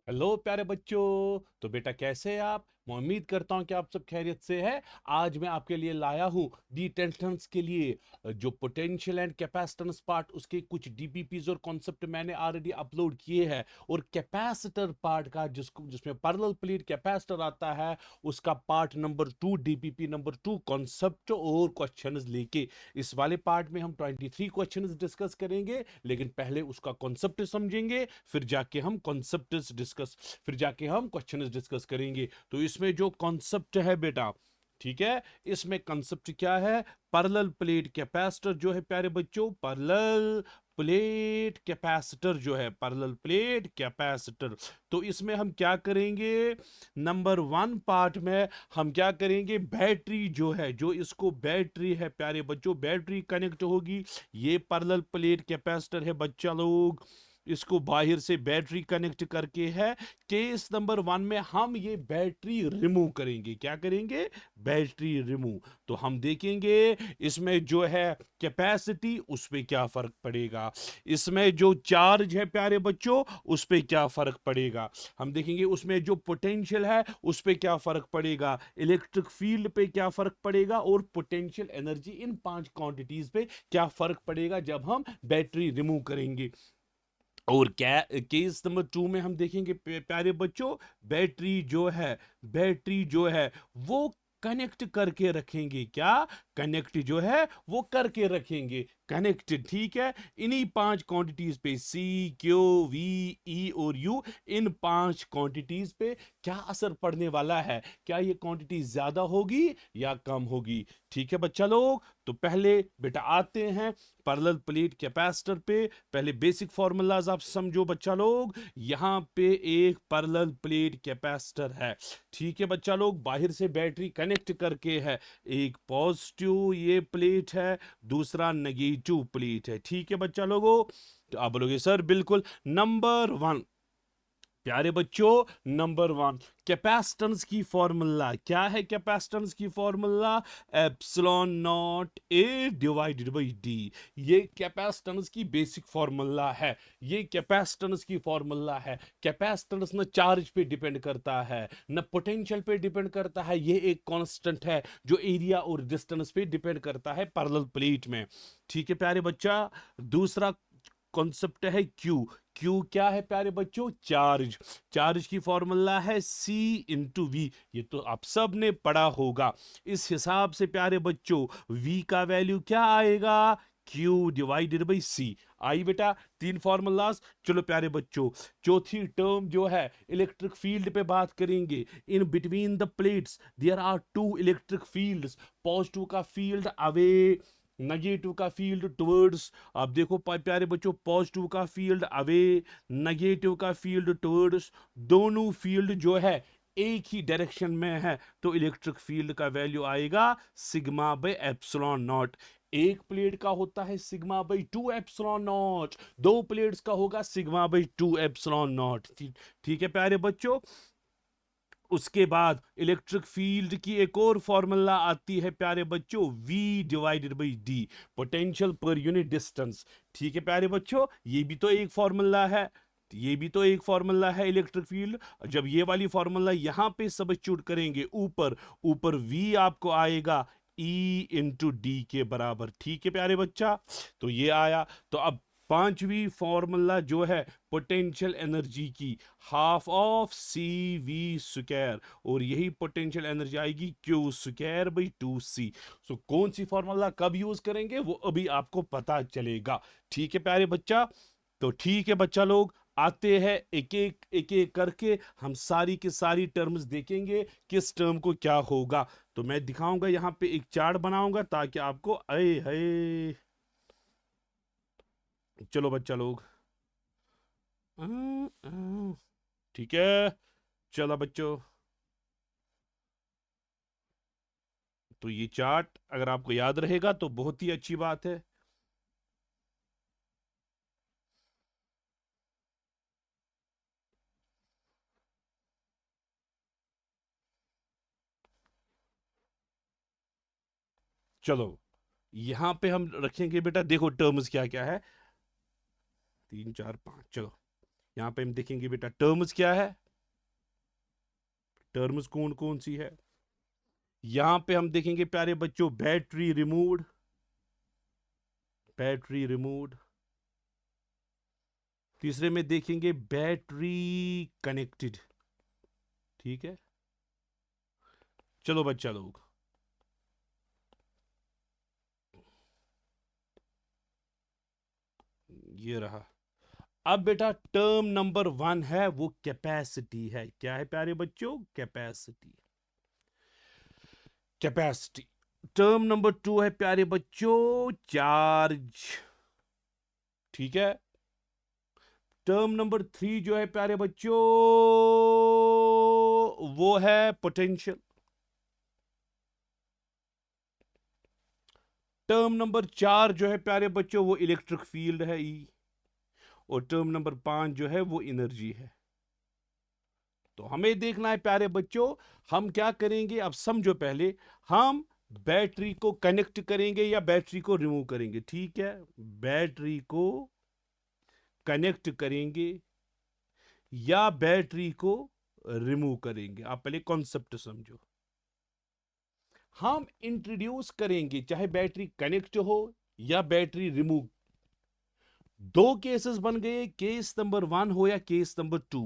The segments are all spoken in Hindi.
हेलो प्यारे बच्चों। तो बेटा कैसे हैं आप? मैं उम्मीद करता हूं कि आप सब खैरियत से हैं। आज मैं आपके लिए लाया हूं डी टेंशंस के लिए जो पोटेंशियल एंड कैपेसिटेंस पार्ट, उसके कुछ डीपीपीज और कॉन्सेप्ट मैंने ऑलरेडी अपलोड किए हैं। और कैपेसिटर पार्ट का जिसमें पैरेलल प्लेट कैपेसिटर आता है, उसका part number 2, DPP number 2, concept और क्वेश्चंस लेके इस वाले पार्ट में हम 23 क्वेश्चंस डिस्कस करेंगे। लेकिन पहले उसका कॉन्सेप्ट समझेंगे, फिर जाके हम कॉन्सेप्ट्स डिस्कस फिर जाके हम क्वेश्चंस डिस्कस करेंगे। तो इसमें जो कॉन्सेप्ट है बेटा, ठीक है, इसमें कॉन्सेप्ट क्या है? पैरेलल प्लेट कैपेसिटर जो है प्यारे बच्चों, पैरेलल प्लेट कैपेसिटर जो है, पैरेलल प्लेट कैपेसिटर। तो इसमें हम क्या करेंगे? नंबर 1 पार्ट में हम क्या करेंगे? बैटरी जो है, जो इसको बैटरी है प्यारे बच्चों, बैटरी कनेक्ट होगी। ये पैरेलल प्लेट कैपेसिटर है बच्चा लोग, इसको बाहर से बैटरी कनेक्ट करके है। केस नंबर 1 में हम ये बैटरी रिमूव करेंगे। क्या करेंगे? Battery remove. तो हम देखेंगे इसमें जो है कैपेसिटी, उस पे क्या फर्क पड़ेगा, इसमें जो चार्ज है प्यारे बच्चों, उस पे क्या फर्क पड़ेगा। हम देखेंगे उसमें जो पोटेंशियल है, उस पे क्या फर्क पड़ेगा, इलेक्ट्रिक फील्ड पे क्या फर्क पड़ेगा, और पोटेंशियल एनर्जी, इन 5 क्वांटिटीज पे क्या फर्क पड़ेगा जब हम बैटरी रिमूव करेंगे। और क्या केस नंबर 2 में हम देखेंगे प्यारे बच्चों, बैटरी जो है, बैटरी जो है वो कनेक्ट करके रखेंगे। क्या? कनेक्ट जो है वो करके रखेंगे, कनेक्ट, ठीक है। इन्हीं 5 क्वांटिटीज पे, सी, क्यू, वी, ई और यू, इन 5 क्वांटिटीज पे क्या असर पड़ने वाला है? क्या ये क्वांटिटी ज्यादा होगी या कम होगी? ठीक है बच्चा लोग। तो पहले बेटा आते हैं पैरेलल प्लेट कैपेसिटर पे। पहले बेसिक फॉर्मूलाज आप समझो बच्चा लोग। यहां पे एक पैरेलल प्लेट कैपेसिटर है, ठीक है बच्चा लोग, बाहर से बैटरी कनेक्ट करके है। एक पॉजिटिव ये प्लेट है, दूसरा नेगेटिव प्लेट है, ठीक है बच्चा लोगों। तो आप बोलोगे सर बिल्कुल। नंबर 1 प्यारे बच्चों, नंबर 1, कैपेसिटेंस की फॉर्मूला क्या है? कैपेसिटेंस की formula epsilon naught A divided by D. ये कैपेसिटेंस की बेसिक फॉर्मूला है, ये कैपेसिटेंस की फॉर्मूला है। कैपेसिटेंस न चार्ज पे डिपेंड करता है, न पोटेंशियल पे डिपेंड करता है, ये एक कांस्टेंट है जो एरिया और डिस्टेंस पे डिपेंड करता है पैरेलल प्लेट में, ठीक है प्यारे बच्चा। दूसरा कॉन्सेप्ट है क्यू। क्यू क्या है प्यारे बच्चों? चार्ज। चार्ज की फॉर्मूला है C इंटू वी, ये तो आप सब ने पढ़ा होगा। इस हिसाब से प्यारे बच्चों V का वैल्यू क्या आएगा? Q divided by C। आई बेटा 3 फॉर्मूलाज। चलो प्यारे बच्चों, चौथी टर्म जो है इलेक्ट्रिक फील्ड पे बात करेंगे। In between the plates there are 2 electric fields, positive का फील्ड अवे, नेगेटिव का फील्ड टुवर्ड्स। आप देखो प्यारे बच्चों, पॉजिटिव का फील्ड अवे, नेगेटिव का फील्ड टुवर्ड्स, दोनों फील्ड जो है एक ही डायरेक्शन में है। तो इलेक्ट्रिक फील्ड का वैल्यू आएगा सिग्मा बाय एप्सिलॉन नॉट। एक प्लेट का होता है सिग्मा बाई 2 एप्सिलॉन नॉट, दो प्लेट्स का होगा सिग्मा बाई 2 एप्सिलॉन नॉट। ठीक है प्यारे बच्चों। उसके बाद इलेक्ट्रिक फील्ड की एक और फॉर्मूला आती है प्यारे बच्चों, V divided by D, potential per unit distance. ठीक है प्यारे बच्चों, ये भी तो एक फॉर्मूला है, ये भी तो एक फॉर्मूला है इलेक्ट्रिक फील्ड। जब ये वाली फॉर्मूला यहां पे सब्स्टिट्यूट करेंगे, ऊपर ऊपर V आपको आएगा E इंटू डी के बराबर। ठीक है प्यारे बच्चा, तो ये आया। तो अब पांचवी फॉर्मूला जो है पोटेंशियल एनर्जी की, half of C V square, और यही पोटेंशियल एनर्जी आएगी Q square by 2C। So कौन सी फॉर्मूला कब यूज करेंगे वो अभी आपको पता चलेगा। ठीक है प्यारे बच्चा। तो ठीक है बच्चा लोग, आते हैं एक एक करके हम सारी की सारी टर्म्स देखेंगे, किस टर्म को क्या होगा। तो मैं दिखाऊंगा यहाँ पे एक चार्ट बनाऊंगा ताकि आपको अरे है। चलो बच्चा लोग, ठीक है, चलो बच्चों। तो ये चार्ट अगर आपको याद रहेगा तो बहुत ही अच्छी बात है। चलो यहां पे हम रखेंगे बेटा, देखो टर्म्स क्या क्या है, 3 4 5, चलो यहां पे हम देखेंगे बेटा टर्म्स क्या है, टर्म्स कौन कौन सी है। यहां पे हम देखेंगे प्यारे बच्चों बैटरी रिमूव्ड, बैटरी रिमूव्ड। तीसरे में देखेंगे बैटरी कनेक्टेड। ठीक है, चलो बच्चा लोग, ये रहा। अब बेटा टर्म नंबर 1 है वो कैपेसिटी है। क्या है प्यारे बच्चों, कैपेसिटी, कैपेसिटी। टर्म नंबर 2 है प्यारे बच्चों चार्ज। ठीक है, टर्म नंबर 3 जो है प्यारे बच्चों वो है पोटेंशियल। टर्म नंबर 4 जो है प्यारे बच्चों वो इलेक्ट्रिक फील्ड है, ई। और टर्म नंबर 5 जो है वो एनर्जी है। तो हमें देखना है प्यारे बच्चों, हम क्या करेंगे अब समझो। पहले हम बैटरी को कनेक्ट करेंगे या बैटरी को रिमूव करेंगे। ठीक है, बैटरी को कनेक्ट करेंगे या बैटरी को रिमूव करेंगे। आप पहले कॉन्सेप्ट समझो। हम इंट्रोड्यूस करेंगे चाहे बैटरी कनेक्ट हो या बैटरी रिमूव। दो केसेस बन गए, केस नंबर 1 हो या केस नंबर 2।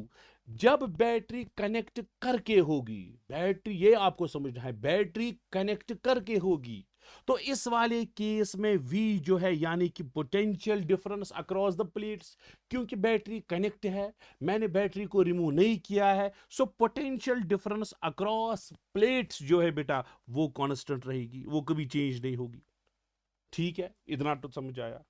जब बैटरी कनेक्ट करके होगी, बैटरी, ये आपको समझना है, बैटरी कनेक्ट करके होगी, तो इस वाले केस में V जो है यानी कि potential difference across the plates, क्योंकि बैटरी कनेक्ट है, मैंने बैटरी को रिमूव नहीं किया है, so potential difference across plates जो है बेटा वो कांस्टेंट रहेगी, वो कभी चेंज नहीं होगी। ठीक है, इतना तो समझ आया।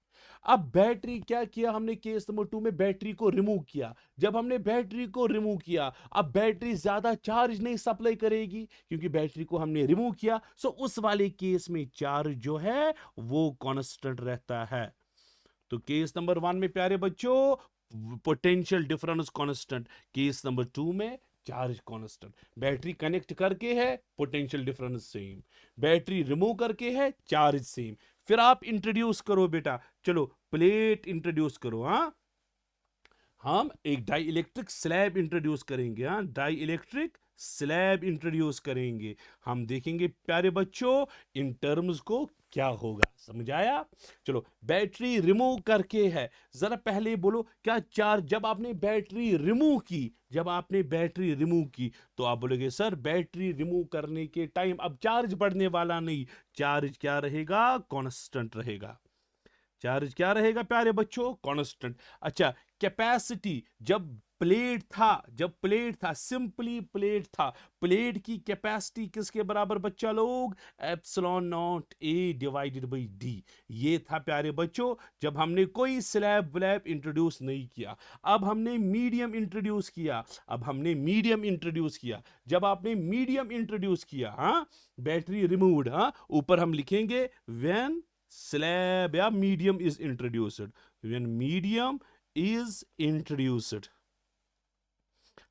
अब बैटरी क्या किया हमने केस नंबर 2 में, बैटरी को रिमूव किया। जब हमने बैटरी को रिमूव किया, अब बैटरी ज्यादा चार्ज नहीं सप्लाई करेगी क्योंकि बैटरी को हमने रिमूव किया, सो उस वाले केस में चार्ज जो है वो कांस्टेंट रहता है। तो केस नंबर 1 में प्यारे बच्चों potential difference constant, case number 2 में चार्ज कांस्टेंट। बैटरी कनेक्ट करके है potential difference same, battery remove करके है चार्ज सेम। फिर आप इंट्रोड्यूस करो बेटा, चलो प्लेट इंट्रोड्यूस करो। हाँ, हम एक डाई इलेक्ट्रिक स्लैब इंट्रोड्यूस करेंगे। हाँ, डाई इलेक्ट्रिक स्लैब इंट्रोड्यूस करेंगे। हम देखेंगे प्यारे बच्चों इन टर्म्स को क्या होगा, समझ आया। चलो बैटरी रिमूव करके है, जरा पहले बोलो क्या चार्ज, जब आपने बैटरी रिमूव की, जब आपने बैटरी रिमूव की तो आप बोलोगे सर बैटरी रिमूव करने के टाइम अब चार्ज बढ़ने वाला नहीं, चार्ज क्या रहेगा, कांस्टेंट रहेगा। चार्ज क्या रहेगा प्यारे बच्चों, कांस्टेंट। अच्छा, कैपेसिटी, जब प्लेट था, जब प्लेट था, सिंपली प्लेट था, प्लेट की कैपेसिटी किसके बराबर बच्चा लोग, epsilon naught A divided by D. ये था प्यारे बच्चों जब हमने कोई स्लैब व्लैब इंट्रोड्यूस नहीं किया। अब हमने मीडियम इंट्रोड्यूस किया, अब हमने मीडियम इंट्रोड्यूस किया। जब आपने मीडियम इंट्रोड्यूस किया, हाँ, बैटरी रिमूव्ड, हाँ, ऊपर हम लिखेंगे व्हेन slab या medium is introduced, when medium is introduced।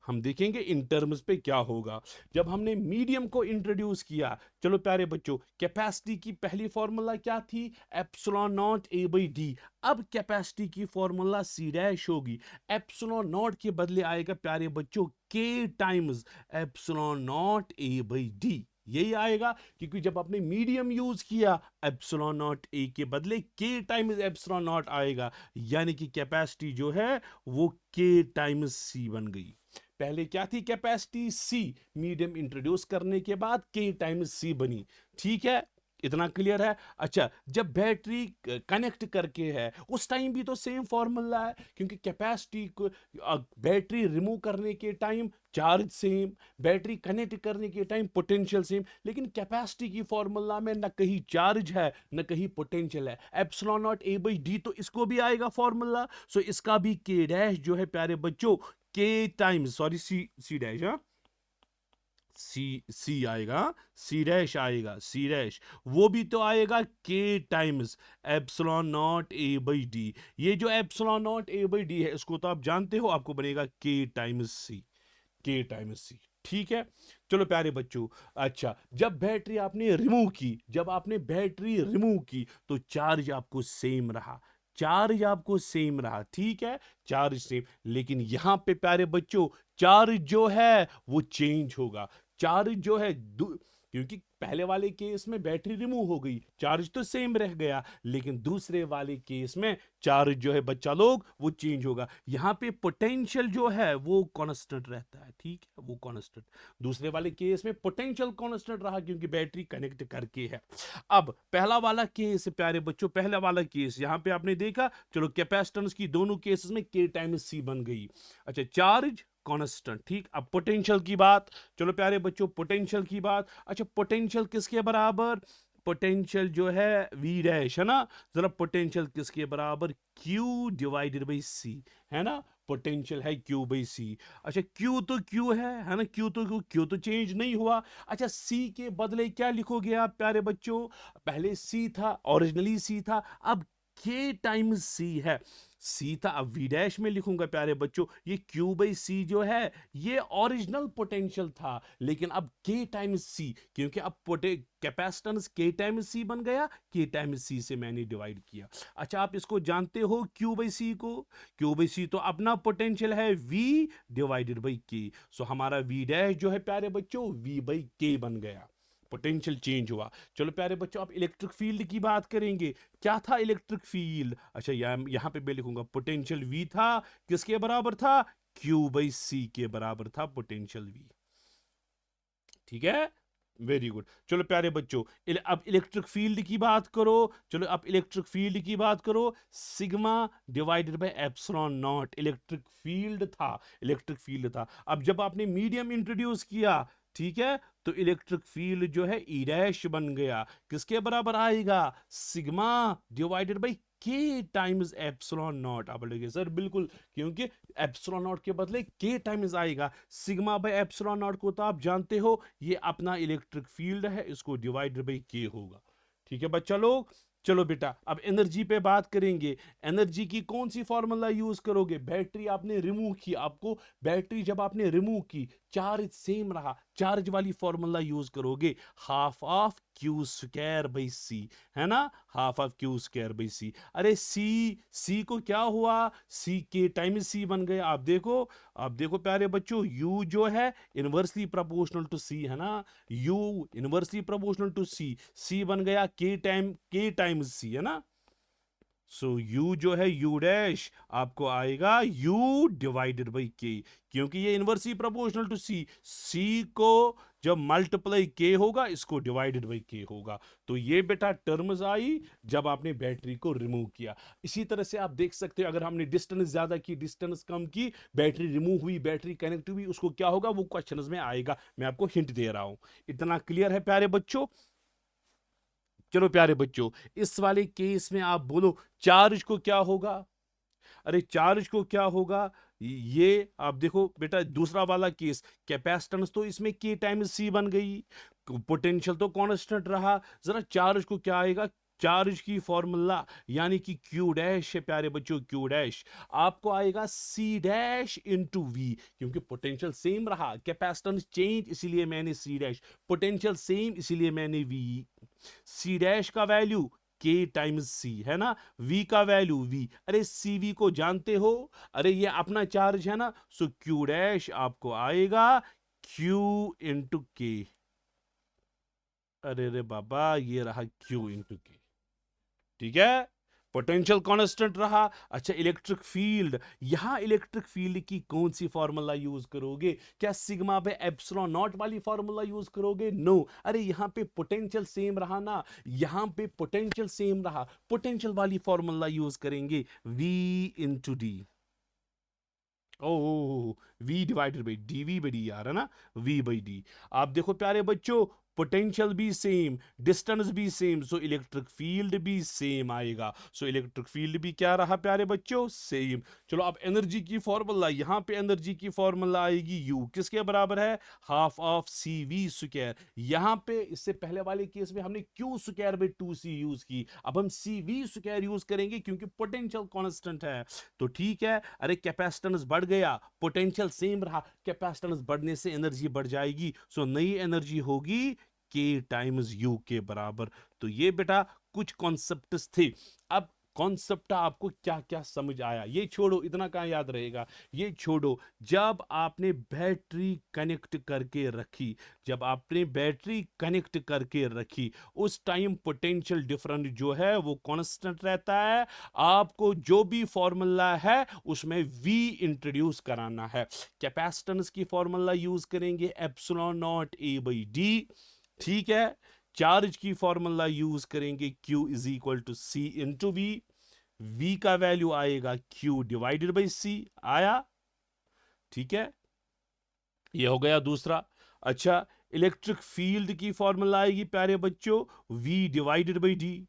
हम देखेंगे इन टर्म्स पे क्या होगा जब हमने मीडियम को इंट्रोड्यूस किया। चलो प्यारे बच्चों, कैपेसिटी की पहली फॉर्मूला क्या थी, epsilon naught A by D. अब कैपेसिटी की फॉर्मूला सी डैश होगी, एप्सिलॉन नॉट के बदले आएगा प्यारे बच्चों K times epsilon naught A by D. यही आएगा क्योंकि जब आपने मीडियम यूज किया एप्सिलॉन नॉट ए के बदले के टाइम्स एप्सिलॉन नॉट आएगा, यानी कि कैपेसिटी जो है वो के टाइम्स सी बन गई। पहले क्या थी कैपेसिटी, सी, मीडियम इंट्रोड्यूस करने के बाद के टाइम्स सी बनी। ठीक है, इतना क्लियर है। अच्छा, जब बैटरी कनेक्ट करके है उस टाइम भी तो सेम फॉर्मूला है क्योंकि कैपेसिटी को बैटरी रिमूव करने के time charge same, battery connect करने के टाइम पोटेंशियल सेम, लेकिन कैपेसिटी की फॉर्मूला में न कहीं चार्ज है न कहीं पोटेंशियल है। Epsilon naught A by D तो इसको भी आएगा फॉर्मूला, सो इसका भी के डैश जो है प्यारे बच्चों K times, sorry C, C dash, हाँ, सी आएगा, सी डैश आएगा, सी डैश वो भी तो आएगा के times epsilon naught A by D. ये जो epsilon naught A by D है इसको तो आप जानते हो, आपको बनेगा के टाइम्स सी, के टाइम्स सी। ठीक है, चलो प्यारे बच्चों। अच्छा, जब बैटरी आपने रिमूव की, जब आपने बैटरी रिमूव की तो चार्ज आपको सेम रहा, चार्ज आपको सेम रहा, ठीक है, चार्ज सेम, लेकिन यहां पे प्यारे बच्चों चार्ज जो है वो चेंज होगा। चार्ज जो है क्योंकि पहले वाले केस में बैटरी रिमूव हो गई, चार्ज तो सेम रह गया, लेकिन दूसरे वाले केस में चार्ज जो है बच्चा लोग वो चेंज होगा। यहां पे पोटेंशियल जो है वो कांस्टेंट रहता है, ठीक है, वो कांस्टेंट। दूसरे वाले केस में पोटेंशियल कांस्टेंट रहा क्योंकि बैटरी कनेक्ट करके है। अब पहला वाला केस प्यारे बच्चों, पहला वाला केस यहां पे आपने देखा, चलो कैपेसिटेंस की दोनों केसेस में के टाइम्स सी बन गई। अच्छा, चार्ज कांस्टेंट, ठीक। अब पोटेंशियल की बात, चलो प्यारे बच्चों पोटेंशियल की बात। अच्छा, पोटेंशियल किसके बराबर? पोटेंशियल जो है वी डैश, है ना, जरा पोटेंशियल किसके बराबर? Q डिवाइडेड बाई सी, है ना, पोटेंशियल है Q बाई सी। अच्छा, Q तो Q है ना, Q तो चेंज नहीं हुआ। अच्छा, C के बदले क्या लिखोगे आप प्यारे बच्चों? पहले C था, ओरिजिनली C था, अब K टाइम्स C है। सी था, अब वी डैश में लिखूंगा प्यारे बच्चों। ये क्यू बाई सी जो है ये ओरिजिनल पोटेंशियल था, लेकिन अब के टाइम्स सी, क्योंकि अब कैपेसिटेंस के टाइम्स सी बन गया, के टाइम्स सी से मैंने डिवाइड किया। अच्छा, आप इसको जानते हो क्यू बाई सी को? क्यू बाई सी तो अपना पोटेंशियल है वी डिवाइडेड बाई के, सो हमारा वी डैश जो है प्यारे बच्चों वी बाई के बन गया, पोटेंशियल चेंज हुआ। चलो प्यारे बच्चों अब इलेक्ट्रिक फील्ड की बात करेंगे। क्या था इलेक्ट्रिक फील्ड? अच्छा, यहां पे मैं लिखूंगा पोटेंशियल वी था, किसके बराबर था? क्यू बाई सी के बराबर था पोटेंशियल वी, ठीक है, वेरी गुड। चलो प्यारे बच्चों अब इलेक्ट्रिक फील्ड की बात करो। चलो अब इलेक्ट्रिक फील्ड की बात करो, sigma divided by epsilon not electric field था, इलेक्ट्रिक फील्ड था। अब जब आपने मीडियम इंट्रोड्यूस किया, ठीक है, तो इलेक्ट्रिक फील्ड जो है ई डैश बन गया, किसके बराबर आएगा? सिग्मा डिवाइडेड बाय के टाइम्स एप्सिलॉन नॉट। आप बोलोगे सर बिल्कुल, क्योंकि एप्सिलॉन नॉट के बदले के टाइम्स आएगा, सिग्मा बाय एप्सिलॉन नॉट को तो आप जानते हो, ये अपना इलेक्ट्रिक फील्ड है, इसको डिवाइडेड बाय के होगा, ठीक है बच्चा लोग। चलो बेटा अब एनर्जी पे बात करेंगे। एनर्जी की कौन सी फॉर्मूला यूज करोगे? बैटरी आपने रिमूव की, आपको बैटरी जब आपने रिमूव की चार्ज सेम रहा, चार्ज वाली फॉर्मूला यूज करोगे, half of Q square by C, है ना, half of Q square by C. अरे सी को क्या हुआ? सी के टाइम्स सी बन गया। आप देखो प्यारे बच्चों, u जो है इनवर्सली प्रोपोर्शनल टू c, है ना, u inversely proportional to c बन गया के टाइम्स c, है ना। सो u जो है u डैश आपको आएगा u डिवाइडेड बाई k, क्योंकि ये इनवर्सली प्रोपोर्शनल टू c को जब मल्टीप्लाई k होगा इसको डिवाइडेड बाई k होगा। तो ये बेटा टर्म्स आई जब आपने बैटरी को रिमूव किया। इसी तरह से आप देख सकते हो, अगर हमने डिस्टेंस ज्यादा की, डिस्टेंस कम की, बैटरी रिमूव हुई, बैटरी कनेक्ट हुई, उसको क्या होगा वो क्वेश्चंस में आएगा, मैं आपको हिंट दे रहा हूं। इतना क्लियर है प्यारे बच्चों? चलो प्यारे बच्चों इस वाले केस में आप बोलो चार्ज को क्या होगा? अरे चार्ज को क्या होगा? ये आप देखो बेटा, दूसरा वाला केस कैपेसिटेंस तो इसमें के टाइम्स सी बन गई, पोटेंशियल तो कांस्टेंट रहा, जरा चार्ज को क्या आएगा? चार्ज की फॉर्मूला यानी कि क्यू डैश है प्यारे बच्चों, क्यू डैश आपको आएगा सी डैश इंटू वी, क्योंकि पोटेंशियल सेम रहा, कैपेसिटेंस चेंज इसीलिए मैंने सी डैश, पोटेंशियल सेम इसीलिए मैंने वी। सी डैश का वैल्यू के टाइम्स सी, है ना, v का वैल्यू v, अरे सी वी को जानते हो, अरे ये अपना चार्ज है ना, सो q डैश आपको आएगा q इंटू के। अरे रे बाबा ये रहा q इंटू के, ठीक है, पोटेंशियल कांस्टेंट रहा। अच्छा, इलेक्ट्रिक फील्ड, यहां इलेक्ट्रिक फील्ड की कौन सी फॉर्मूला यूज करोगे? क्या सिग्मा बाय एप्सिलॉन नॉट वाली फॉर्मूला यूज करोगे? नो, अरे यहां पे पोटेंशियल सेम रहा ना, यहां पे पोटेंशियल सेम रहा, पोटेंशियल वाली फॉर्मूला यूज करेंगे v into D. Oh v divided by dv by D यार, है ना, v बाई डी। आप देखो प्यारे बच्चों, पोटेंशियल भी सेम, डिस्टेंस भी सेम, सो इलेक्ट्रिक फील्ड भी सेम आएगा। सो इलेक्ट्रिक फील्ड भी क्या रहा प्यारे बच्चों? सेम। चलो अब एनर्जी की फॉर्मूला, यहां पे एनर्जी की फॉर्मूला आएगी u किसके बराबर है? Half of C V square. यहां पे इससे पहले वाले केस में हमने q square by 2c use की, अब हम सी वी स्क्वायर यूज करेंगे क्योंकि पोटेंशियल कांस्टेंट है। तो ठीक है, अरे कैपेसिटेंस बढ़ गया, पोटेंशियल सेम रहा, कैपेसिटेंस बढ़ने से एनर्जी बढ़ जाएगी, सो नई एनर्जी होगी के टाइम्स यू के बराबर। तो ये बेटा कुछ कॉन्सेप्ट्स थे। अब कॉन्सेप्ट आपको क्या क्या समझ आया? ये छोड़ो, इतना कहाँ याद रहेगा, ये छोड़ो। जब आपने बैटरी कनेक्ट करके रखी, जब आपने बैटरी कनेक्ट करके रखी, उस टाइम पोटेंशियल डिफरेंस जो है वो कांस्टेंट रहता है। आपको जो भी फॉर्मूला है उसमें v इंट्रोड्यूस कराना है। कैपेसिटेंस की फॉर्मूला यूज करेंगे epsilon naught A by D, ठीक है। चार्ज की फॉर्मूला यूज करेंगे Q is equal to C into वी। V का वैल्यू आएगा Q डिवाइडेड बाई C, आया, ठीक है, ये हो गया दूसरा। अच्छा, इलेक्ट्रिक फील्ड की फॉर्मूला आएगी प्यारे बच्चों V डिवाइडेड बाई डी,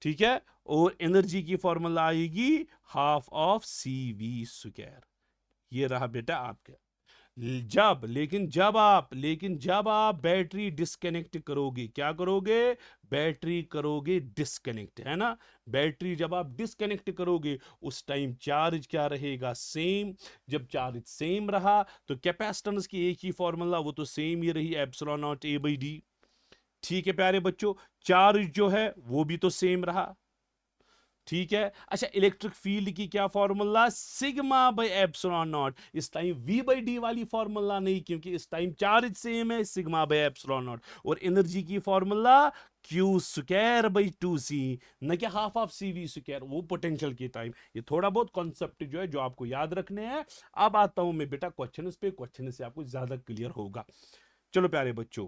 ठीक है। और एनर्जी की फॉर्मूला आएगी हाफ ऑफ CV²। ये रहा बेटा आपका। लेकिन जब आप बैटरी डिस्कनेक्ट करोगे, क्या करोगे, बैटरी करोगे डिस्कनेक्ट, है ना। बैटरी जब आप डिस्कनेक्ट करोगे उस टाइम चार्ज क्या रहेगा, सेम। जब चार्ज सेम रहा तो कैपेसिटेंस की एक ही फॉर्मूला, वो तो सेम ही रही, epsilon naught A by D, ठीक है प्यारे बच्चों। चार्ज जो है वो भी तो सेम रहा, ठीक है। अच्छा, इलेक्ट्रिक फील्ड की क्या formula, sigma by epsilon not. इस टाइम v बाई डी वाली फॉर्मूला नहीं, क्योंकि इस टाइम चार्ज सेम है, सिग्मा बाई एप्सिलॉन नॉट। और एनर्जी की फॉर्मूला Q² बाई 2C, न कि हाफ ऑफ CV², वो पोटेंशियल की टाइम। ये थोड़ा बहुत कॉन्सेप्ट जो है जो आपको याद रखने हैं। अब आता हूं मैं बेटा क्वेश्चन पे, क्वेश्चन से आपको ज्यादा क्लियर होगा। चलो प्यारे बच्चों,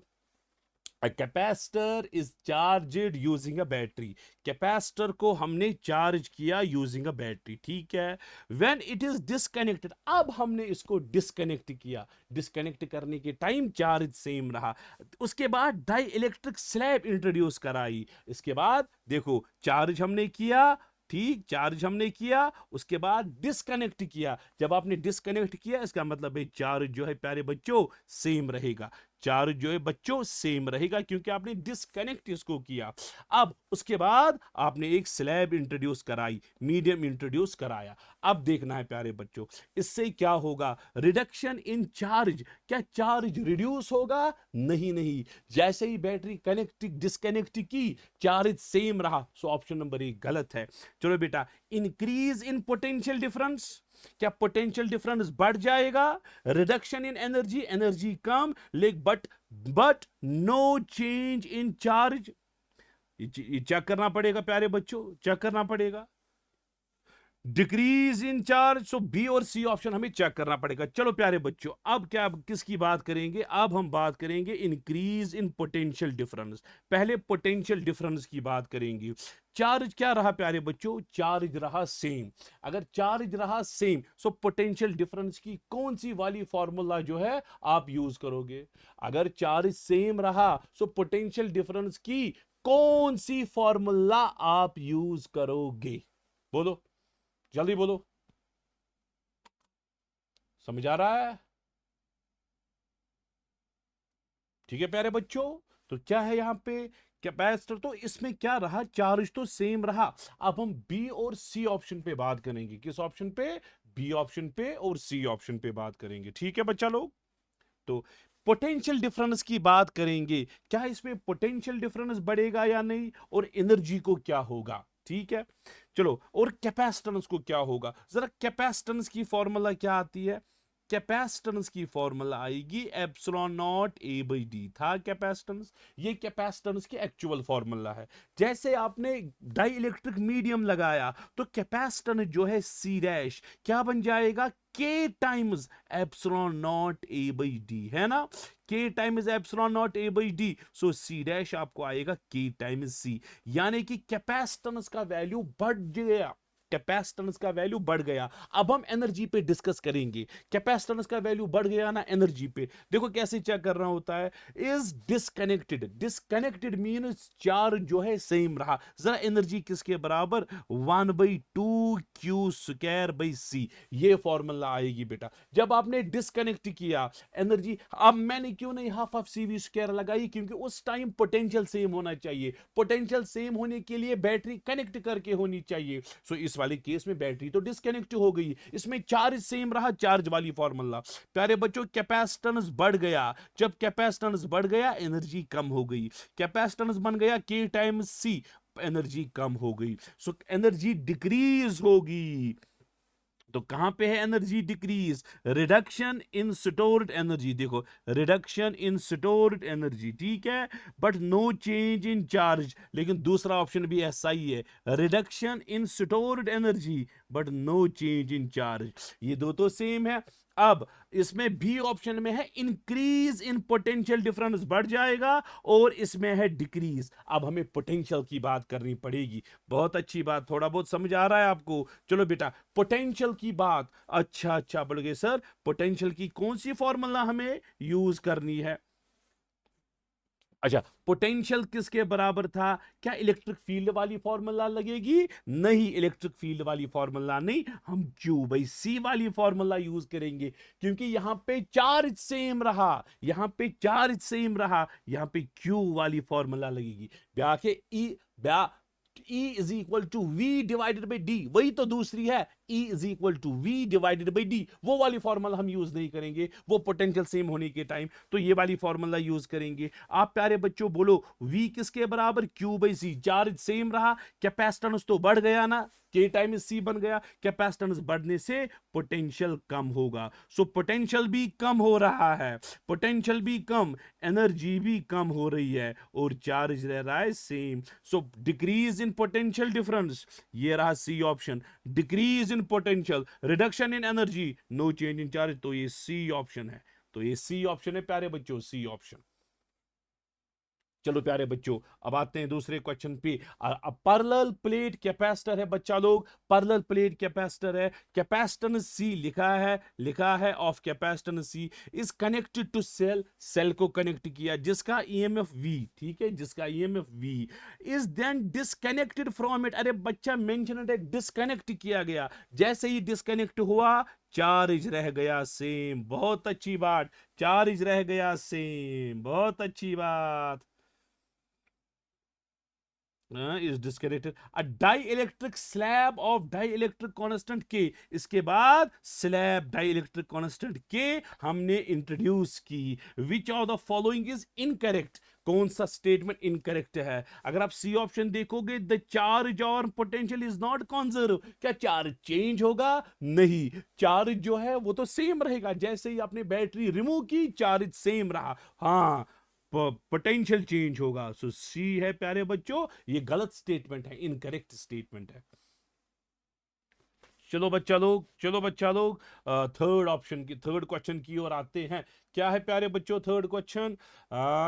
A capacitor is charged using a battery. Capacitor को हमने चार्ज किया यूजिंग अ बैटरी, ठीक है। When it is disconnected, अब हमने इसको डिस्कनेक्ट किया, डिस्कनेक्ट करने के टाइम चार्ज सेम रहा। उसके बाद डाई इलेक्ट्रिक स्लैब इंट्रोड्यूस कराई। इसके बाद देखो, चार्ज हमने किया, ठीक, चार्ज हमने किया, उसके बाद डिस्कनेक्ट किया। जब आपने डिस्कनेक्ट किया इसका मतलब है चार्ज जो है प्यारे बच्चों सेम रहेगा, चार्ज जो है बच्चों सेम रहेगा, क्योंकि आपने डिस्कनेक्ट इसको किया। अब उसके बाद आपने एक स्लैब इंट्रोड्यूस कराई, मीडियम इंट्रोड्यूस कराया। अब देखना है प्यारे बच्चों, इससे क्या होगा, रिडक्शन इन चार्ज। क्या चार्ज रिड्यूस होगा, नहीं नहीं। जैसे ही बैटरी कनेक्ट डिस्कनेक्ट की, चार्ज सेम रहा। सो ऑप्शन नंबर 1 गलत है। चलो बेटा, इंक्रीज इन पोटेंशियल डिफरेंस, क्या पोटेंशियल डिफरेंस बढ़ जाएगा, रिडक्शन इन एनर्जी, एनर्जी कम, लेकिन but no change in charge. ये चेक करना पड़ेगा प्यारे बच्चों, चेक करना पड़ेगा। Decrease in charge, so B और सी ऑप्शन हमें चेक करना पड़ेगा। चलो प्यारे बच्चों, अब क्या, किसकी बात करेंगे, अब हम बात करेंगे इंक्रीज इन पोटेंशियल डिफरेंस। पहले पोटेंशियल डिफरेंस की बात करेंगे। चार्ज क्या रहा प्यारे बच्चों, चार्ज रहा सेम। अगर चार्ज रहा सेम, सो पोटेंशियल डिफरेंस की कौन सी वाली फॉर्मूला जो है आप यूज करोगे। अगर चार्ज सेम रहा, सो पोटेंशियल डिफरेंस की कौन सी फॉर्मूला आप यूज करोगे, बोलो, जल्दी बोलो, समझ आ रहा है, ठीक है प्यारे बच्चों। तो क्या है यहां पे, कैपेसिटर तो इसमें क्या रहा, चार्ज तो सेम रहा। अब हम बी और सी ऑप्शन पे बात करेंगे, किस ऑप्शन पे, बी ऑप्शन पे और सी ऑप्शन पे बात करेंगे, ठीक है बच्चा लोग। तो पोटेंशियल डिफरेंस की बात करेंगे, क्या इसमें पोटेंशियल डिफरेंस बढ़ेगा या नहीं, और एनर्जी को क्या होगा, ठीक है। चलो, और कैपेसिटेंस को क्या होगा, जरा कैपेसिटेंस की फॉर्मूला क्या आती है, कैपेसिटेंस की फॉर्मूला आएगी epsilon naught A by D, था कैपेसिटेंस। ये कैपेसिटेंस की एक्चुअल फॉर्मूला है। जैसे आपने डाई इलेक्ट्रिक मीडियम लगाया तो कैपेसिटेंस जो है सी डैश क्या बन जाएगा, K times epsilon naught A by D, है ना। K times epsilon naught A by D, so C dash आपको आएगा के टाइम्स सी, यानी कि कैपेसिटेंस का वैल्यू बढ़ गया, कैपेसिटेंस का वैल्यू बढ़ गया। अब हम एनर्जी पे डिस्कस करेंगे, कैपेसिटेंस का वैल्यू बढ़ गया ना एनर्जी पे। देखो कैसे चेक करना होता है, is disconnected, disconnected means charge जो है सेम रहा। जरा एनर्जी किसके बराबर, 1/2 Q² ये फॉर्मूला आएगी बेटा। जब आपने डिस्कनेक्ट किया एनर्जी, अब मैंने क्यों नहीं हाफ ऑफ CV² लगाई, क्योंकि उस टाइम पोटेंशियल सेम होना चाहिए। पोटेंशियल सेम होने के लिए बैटरी कनेक्ट करके होनी चाहिए। सो इस वाले केस में बैटरी तो डिस्कनेक्ट हो गई, इसमें चार्ज सेम रहा, चार्ज वाली फॉर्मूला। प्यारे बच्चों, कैपेसिटेंस बढ़ गया, जब कैपेसिटेंस बढ़ गया एनर्जी कम हो गई, कैपेसिटेंस बन गया K टाइम्स C। एनर्जी कम हो गई, सो एनर्जी डिक्रीज होगी। तो कहां पे है energy decrease? Reduction in stored energy, देखो रिडक्शन इन स्टोर्ड एनर्जी, ठीक है, but no change in charge. लेकिन दूसरा ऑप्शन भी ऐसा ही है, reduction in stored energy but no change in charge, ये दो तो सेम है। अब इसमें भी ऑप्शन में है इंक्रीज इन पोटेंशियल डिफरेंस, बढ़ जाएगा, और इसमें है डिक्रीज। अब हमें पोटेंशियल की बात करनी पड़ेगी। बहुत अच्छी बात, थोड़ा बहुत समझ आ रहा है आपको? चलो बेटा, पोटेंशियल की बात, अच्छा अच्छा बढ़ गए सर, पोटेंशियल की कौन सी फॉर्मूला हमें यूज करनी है? अच्छा, पोटेंशियल किसके बराबर था? क्या इलेक्ट्रिक फील्ड वाली फॉर्मूला लगेगी? नहीं, इलेक्ट्रिक फील्ड वाली फॉर्मूला नहीं, हम क्यू बाई सी वाली फॉर्मूला यूज करेंगे, क्योंकि यहां पे चार्ज सेम रहा, यहां पे चार्ज सेम रहा, यहां पे क्यू वाली फॉर्मूला लगेगी। ब्या के ई ब्या E is equal to V divided by D, वही तो दूसरी है, E is equal to V divided by D, वो वाली फॉर्मूला हम यूज नहीं करेंगे, वो पोटेंशियल सेम होने के टाइम, तो ये वाली फॉर्मूला यूज करेंगे। आप प्यारे बच्चों बोलो, V किसके बराबर? Q by C, charge same रहा, कैपेसिटेंस तो बढ़ गया ना, के टाइम C बन गया, कैपेसिटेंस बढ़ने से पोटेंशियल कम होगा, सो पोटेंशियल भी कम हो रहा है, पोटेंशियल भी कम, एनर्जी भी कम हो रही है, और चार्ज रह रहा है same, so decrease in potential difference, ये रहा C option, decrease in potential, reduction in energy, no change in charge, तो ये सी ऑप्शन है, तो ये सी ऑप्शन है प्यारे बच्चों, सी ऑप्शन। चलो प्यारे बच्चों, अब आते हैं दूसरे क्वेश्चन पे। अब पैरेलल प्लेट कैपेसिटर है बच्चा लोग, पैरेलल प्लेट कैपेसिटर है, कैपेसिटेंस सी लिखा है of capacitance C is connected to cell, cell को कनेक्ट किया, जिसका ईएमएफ वी, ठीक है, जिसका EMF V is then disconnected from it, अरे बच्चा मेंशन है, डिस्कनेक्ट किया गया, जैसे ही डिस्कनेक्ट हुआ चार्ज रह गया सेम, बहुत अच्छी बात, चार्ज रह गया सेम, बहुत अच्छी बात, is disconnected, a dielectric slab of dielectric constant K, इसके बाद slab dielectric constant K हमने इंट्रोड्यूस की, which of the following is incorrect, कौन सा स्टेटमेंट इनकरेक्ट है? अगर आप सी ऑप्शन देखोगे, द चार्ज और पोटेंशियल इज नॉट कंजर्व, क्या चार्ज चेंज होगा? नहीं, चार्ज जो है वो तो सेम रहेगा, जैसे ही आपने बैटरी रिमूव की चार्ज सेम रहा, हाँ पोटेंशियल चेंज होगा, सो सी है प्यारे बच्चों, ये गलत स्टेटमेंट है, इनकरेक्ट स्टेटमेंट है। चलो बच्चा लोग थर्ड ऑप्शन की, थर्ड क्वेश्चन की ओर आते हैं। क्या है प्यारे बच्चों थर्ड क्वेश्चन?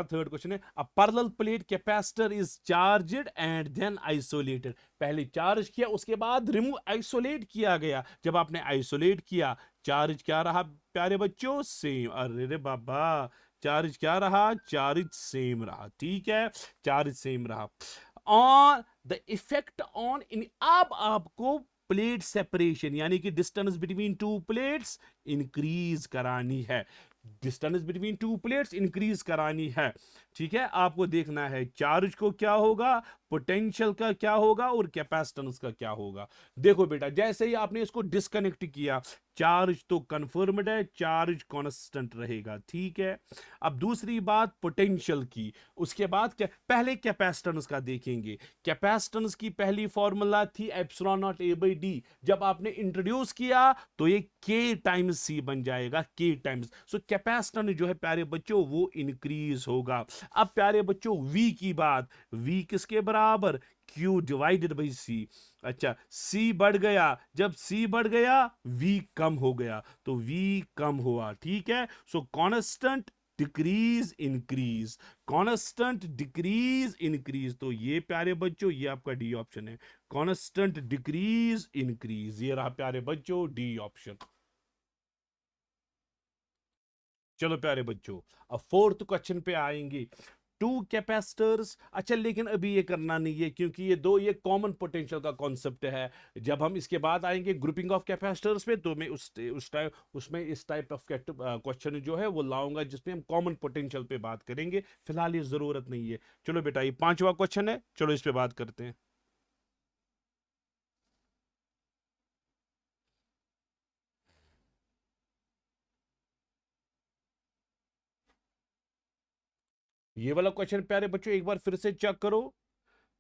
थर्ड क्वेश्चन है, a parallel plate capacitor is charged and then isolated, पहले चार्ज किया उसके बाद रिमूव आइसोलेट किया गया, जब आपने आइसोलेट किया चार्ज क्या रहा प्यारे बच्चों? सेम, अरे रे बाबा, चार्ज क्या रहा? चार्ज सेम रहा, ठीक है, चार्ज सेम रहा। On the effect on in, अब आपको प्लेट सेपरेशन यानी कि distance between two plates increase करानी है, distance between two plates increase करानी है, ठीक है, आपको देखना है चार्ज को क्या होगा, पोटेंशियल का क्या होगा, और कैपेसिटेंस का क्या होगा। देखो बेटा, जैसे ही आपने इसको डिस्कनेक्ट किया, चार्ज तो कंफर्म्ड है, चार्ज कांस्टेंट रहेगा, ठीक है। अब दूसरी बात पोटेंशियल की, उसके बाद क्या, पहले कैपेसिटेंस का देखेंगे, कैपेसिटेंस की पहली फॉर्मूला थी epsilon naught A by D, जब आपने इंट्रोड्यूस किया तो ये के टाइम्स सी बन जाएगा, के टाइम्स, सो कैपेसिटेंस जो है प्यारे बच्चों वो इंक्रीज होगा। अब प्यारे बच्चों V की बात, V किसके बराबर? Q डिवाइडेड बाई C, अच्छा C बढ़ गया, जब C बढ़ गया V कम हो गया, तो V कम हुआ, ठीक है, सो constant decrease increase, constant decrease increase, तो ये प्यारे बच्चों ये आपका डी ऑप्शन है, कांस्टेंट डिक्रीज इंक्रीज, ये रहा प्यारे बच्चों डी ऑप्शन। चलो प्यारे बच्चों, अब फोर्थ क्वेश्चन पे आएंगे, टू कैपेसिटर्स, अच्छा लेकिन अभी ये करना नहीं है, क्योंकि ये दो, ये कॉमन पोटेंशियल का कॉन्सेप्ट है, जब हम इसके बाद आएंगे ग्रुपिंग ऑफ कैपेसिटर्स पे, तो मैं उस टाइम उसमें इस टाइप ऑफ क्वेश्चन जो है वो लाऊंगा, जिसमें हम कॉमन पोटेंशियल पे बात करेंगे, फिलहाल ये जरूरत नहीं है। चलो बेटा, ये पांचवा क्वेश्चन है, चलो इस पे बात करते हैं। ये वाला क्वेश्चन प्यारे बच्चों एक बार फिर से चेक करो,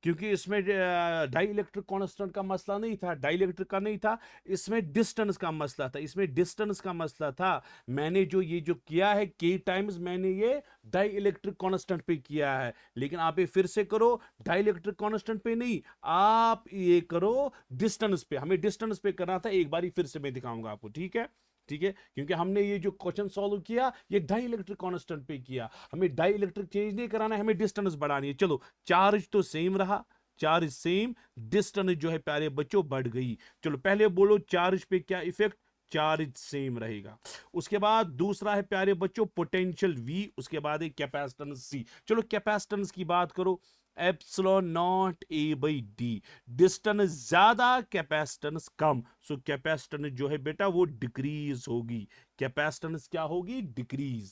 क्योंकि इसमें डाई इलेक्ट्रिक कांस्टेंट का मसला नहीं था, डाई इलेक्ट्रिक का नहीं था, इसमें डिस्टेंस का मसला था, इसमें डिस्टेंस का मसला था। मैंने जो किया है के टाइम्स मैंने ये डाई इलेक्ट्रिक कांस्टेंट पे किया है, लेकिन आप ये फिर से करो डाई इलेक्ट्रिक कांस्टेंट पे नहीं, आप ये करो डिस्टेंस पे। हमें डिस्टेंस पे करना था, एक बारी फिर से मैं दिखाऊंगा आपको, ठीक है? ठीक है, क्योंकि हमने ये जो क्वेश्चन सॉल्व किया ये डाई इलेक्ट्रिक कांस्टेंट पे किया, हमें डाई इलेक्ट्रिक चेंज नहीं कराना है, हमें डिस्टेंस बढ़ानी है। चलो, चार्ज तो सेम रहा, चार्ज सेम, डिस्टेंस जो है प्यारे बच्चों बढ़ गई। चलो पहले बोलो चार्ज पे क्या इफेक्ट, चार्ज सेम रहेगा। उसके बाद दूसरा है प्यारे बच्चों पोटेंशियल V, उसके बाद है कैपेसिटेंस C। चलो कैपेसिटेंस की बात करो, epsilon not A by D, distance ज्यादा कैपेसिटेंस कम, सो कैपेसिटेंस जो है बेटा वो डिक्रीज होगी, कैपेसिटेंस क्या होगी, डिक्रीज।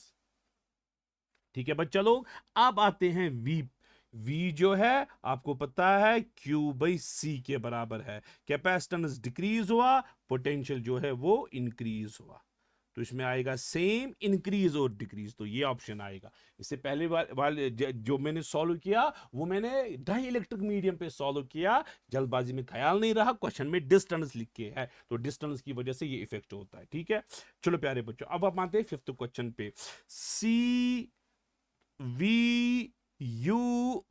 ठीक है बच्चा लोग, अब आते हैं V। V जो है आपको पता है Q बाई C के बराबर है, कैपेसिटेंस डिक्रीज हुआ, पोटेंशियल जो है वो इंक्रीज हुआ, तो इसमें आएगा सेम, इंक्रीज और डिक्रीज, तो ये ऑप्शन आएगा। इससे पहले वाले जो मैंने सॉल्व किया वो मैंने डाई इलेक्ट्रिक मीडियम पे सॉल्व किया, जल्दबाजी में ख्याल नहीं रहा, क्वेश्चन में डिस्टेंस लिख के है, तो डिस्टेंस की वजह से ये इफेक्ट होता है। ठीक है, चलो प्यारे बच्चों, अब आप आते हैं फिफ्थ क्वेश्चन पे। सी वी यू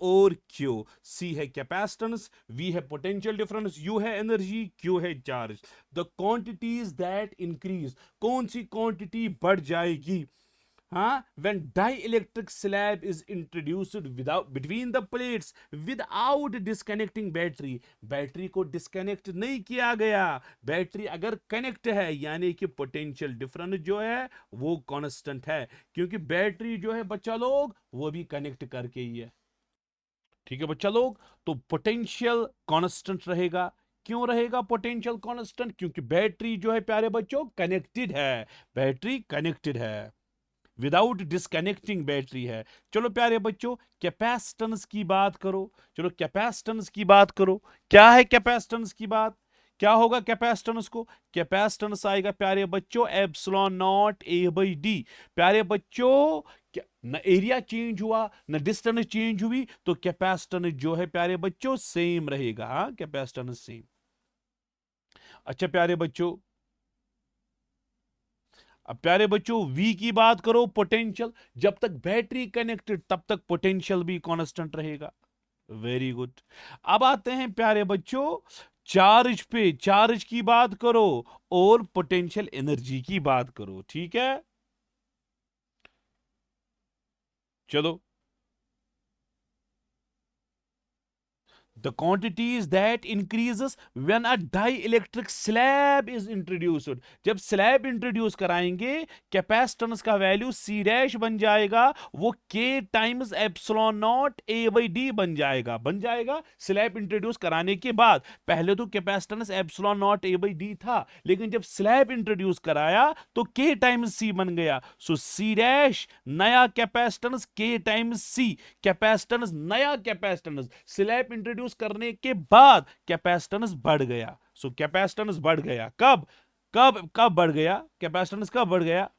और क्यू, सी है कैपेसिटेंस, वी है पोटेंशियल डिफरेंस, यू है एनर्जी, क्यू है charge. The quantities that increase, कौन सी क्वांटिटी बढ़ जाएगी, हाँ, when dielectric slab is introduced without between the plates without disconnecting battery, battery को डिस्कनेक्ट नहीं किया गया, बैटरी अगर कनेक्ट है यानी कि पोटेंशियल डिफरेंस जो है वो कांस्टेंट है, क्योंकि बैटरी जो है बच्चा लोग वो भी कनेक्ट करके ही है। ठीक है बच्चा लोग, तो पोटेंशियल कांस्टेंट रहेगा। क्यों रहेगा पोटेंशियल कांस्टेंट, क्योंकि बैटरी जो है प्यारे बच्चों कनेक्टेड है, बैटरी कनेक्टेड है, विदाउट डिस्कनेक्टिंग बैटरी है। चलो प्यारे बच्चों कैपेसिटेंस की बात करो, चलो कैपेसिटेंस की बात करो, क्या है कैपेसिटेंस की बात, क्या होगा कैपेसिटेंस को, कैपेसिटेंस आएगा प्यारे बच्चों epsilon not A by D. प्यारे बच्चों न एरिया चेंज हुआ न डिस्टेंस चेंज हुई, तो कैपेसिटेंस जो है प्यारे बच्चों सेम रहेगा, हाँ कैपेसिटेंस सेम। अच्छा प्यारे बच्चों, अब प्यारे बच्चों V की बात करो, पोटेंशियल, जब तक बैटरी कनेक्टेड तब तक पोटेंशियल भी कांस्टेंट रहेगा। Very good. अब आते हैं प्यारे बच्चों चार्ज पे, चार्ज की बात करो और पोटेंशियल एनर्जी की बात करो। ठीक है, चलो, the quantities that increases when a dielectric slab is introduced, जब स्लैब इंट्रोड्यूस कराएंगे कैपेसिटेंस का वैल्यू C डैश बन जाएगा, वो K times epsilon not A by D बन जाएगा, बन जाएगा स्लैब इंट्रोड्यूस कराने के बाद। पहले तो capacitance epsilon not A by D था, लेकिन जब स्लैब इंट्रोड्यूस कराया तो K टाइम्स C बन गया, सो C डैश नया capacitance K times C, capacitance नया कैपेसिटेंस स्लैब इंट्रोड्यूस करने के बाद कैपेसिटेंस बढ़ गया, सो कैपेसिटेंस बढ़ गया, कब कब कब बढ़ गया कैपेसिटेंस, कब बढ़ गया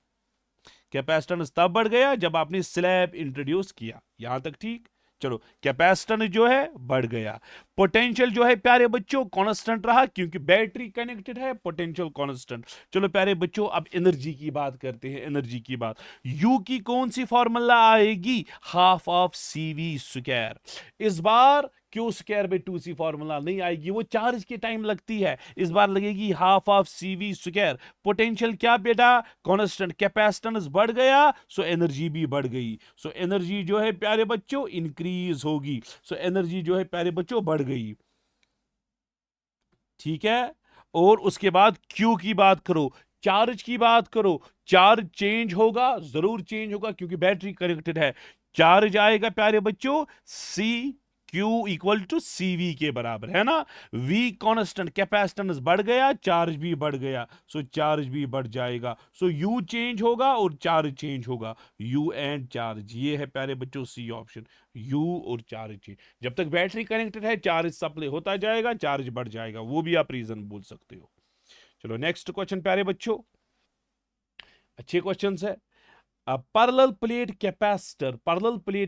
कैपेसिटेंस, तब बढ़ गया जब आपने स्लैब इंट्रोड्यूस किया। यहां तक ठीक, चलो कैपेसिटेंस जो है बढ़ गया, पोटेंशियल जो है प्यारे बच्चों कांस्टेंट रहा क्योंकि बैटरी कनेक्टेड है, पोटेंशियल कांस्टेंट। चलो प्यारे बच्चों अब एनर्जी की बात करते हैं, एनर्जी की बात, यू की कौन सी फॉर्मूला आएगी, हाफ ऑफ CV स्क्वायर। इस बार Q square by 2C formula नहीं आएगी, वो चार्ज के टाइम लगती है, इस बार लगेगी half of CV square. Potential क्या बेटा कांस्टेंट, कैपेसिटेंस बढ़ गया सो एनर्जी भी बढ़ गई, सो एनर्जी जो है प्यारे बच्चों इंक्रीज होगी, सो एनर्जी जो है प्यारे बच्चों बढ़ गई। ठीक है, और उसके बाद Q की बात करो, चार्ज की बात करो, चार्ज चेंज होगा, जरूर चेंज होगा क्योंकि बैटरी कनेक्टेड है, चार्ज आएगा प्यारे बच्चों C Q equal to CV के बराबर है ना, V कांस्टेंट, कैपेसिटेंस बढ़ गया, चार्ज भी बढ़ गया, सो चार्ज भी बढ़ जाएगा, सो U चेंज होगा और चार्ज चेंज होगा, U एंड चार्ज, ये है प्यारे बच्चों C ऑप्शन, U और चार्ज चेंज। जब तक बैटरी कनेक्टेड है चार्ज सप्लाई होता जाएगा, चार्ज बढ़ जाएगा, वो भी आप रीजन बोल सकते हो। चलो नेक्स्ट क्वेश्चन प्यारे बच्चों, अच्छे क्वेश्चन है। Parallel plate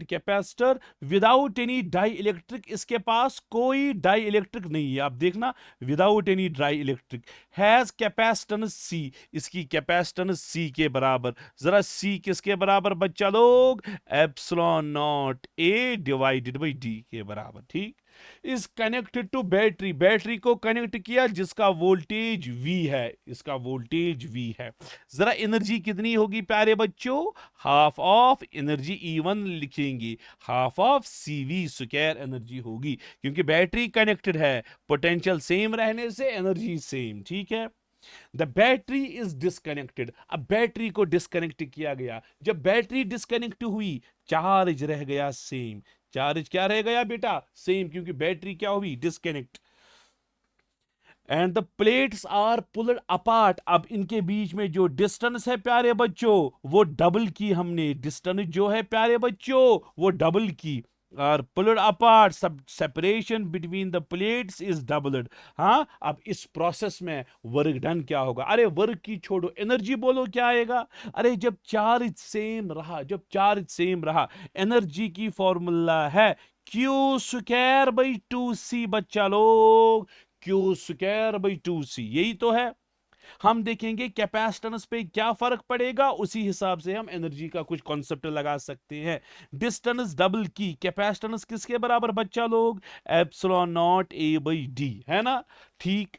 capacitor without any dielectric, इसके पास कोई डाई इलेक्ट्रिक नहीं है। आप देखना, without any dielectric, has capacitance C, इसकी कैपेसिटेंस सी के बराबर। जरा सी किसके बराबर बच्चा लोग? Epsilon naught A divided by D के बराबर। ठीक, is connected to battery, battery को कनेक्ट किया जिसका वोल्टेज V है, इसका वोल्टेज V है। जरा एनर्जी कितनी होगी प्यारे बच्चों? हाफ ऑफ एनर्जी E1 लिखेंगे, half of CV square energy होगी, क्योंकि बैटरी कनेक्टेड है, पोटेंशियल सेम रहने से एनर्जी सेम। ठीक है, द बैटरी इज डिस्कनेक्टेड, अब बैटरी को डिस्कनेक्ट किया गया। जब बैटरी डिस्कनेक्ट हुई, चार्ज रह गया सेम। चार्ज क्या रह गया बेटा? सेम, क्योंकि बैटरी क्या हुई? Disconnect. And the plates are pulled apart, अब इनके बीच में जो डिस्टेंस है प्यारे बच्चों वो डबल की हमने, डिस्टेंस जो है प्यारे बच्चों वो डबल की। आर पुल्ड अपार्ट, सब separation between the plates is doubled. हाँ, अब इस प्रोसेस में वर्क डन क्या होगा? अरे वर्क की छोड़ो, एनर्जी बोलो क्या आएगा? अरे जब चार्ज सेम रहा, जब चार्ज सेम रहा, एनर्जी की फॉर्मूला है Q स्क्वायर बाई 2C बच्चा लोग, Q स्क्वायर बाई 2C, यही तो है। हम देखेंगे कैपेसिटेंस पे क्या फर्क पड़ेगा, उसी हिसाब से हम एनर्जी का कुछ कॉन्सेप्ट लगा सकते हैं। डिस्टेंस डबल की, कैपेसिटेंस किसके बराबर बच्चा लोग? Epsilon naught A by D, है ना? ठीक,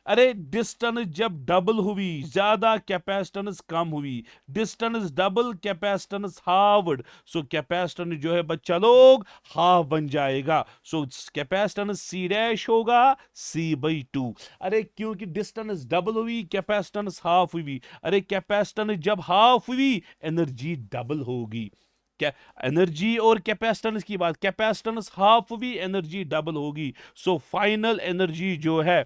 अरे डिस्टेंस जब डबल हुई, ज्यादा कैपेसिटेंस कम हुई, डिस्टेंस डबल कैपेसिटेंस हाफ्ड, सो कैपेसिटेंस जो है बच्चा लोग हाफ बन जाएगा। सो कैपेसिटेंस सी डैश होगा C/2। अरे क्योंकि डिस्टेंस डबल हुई, कैपेसिटेंस हाफ हुई, अरे कैपेसिटेंस जब हाफ हुई एनर्जी डबल होगी। क्या एनर्जी और कैपेसिटेंस की बात, कैपेसिटेंस हाफ हुई एनर्जी डबल होगी। सो फाइनल एनर्जी जो है,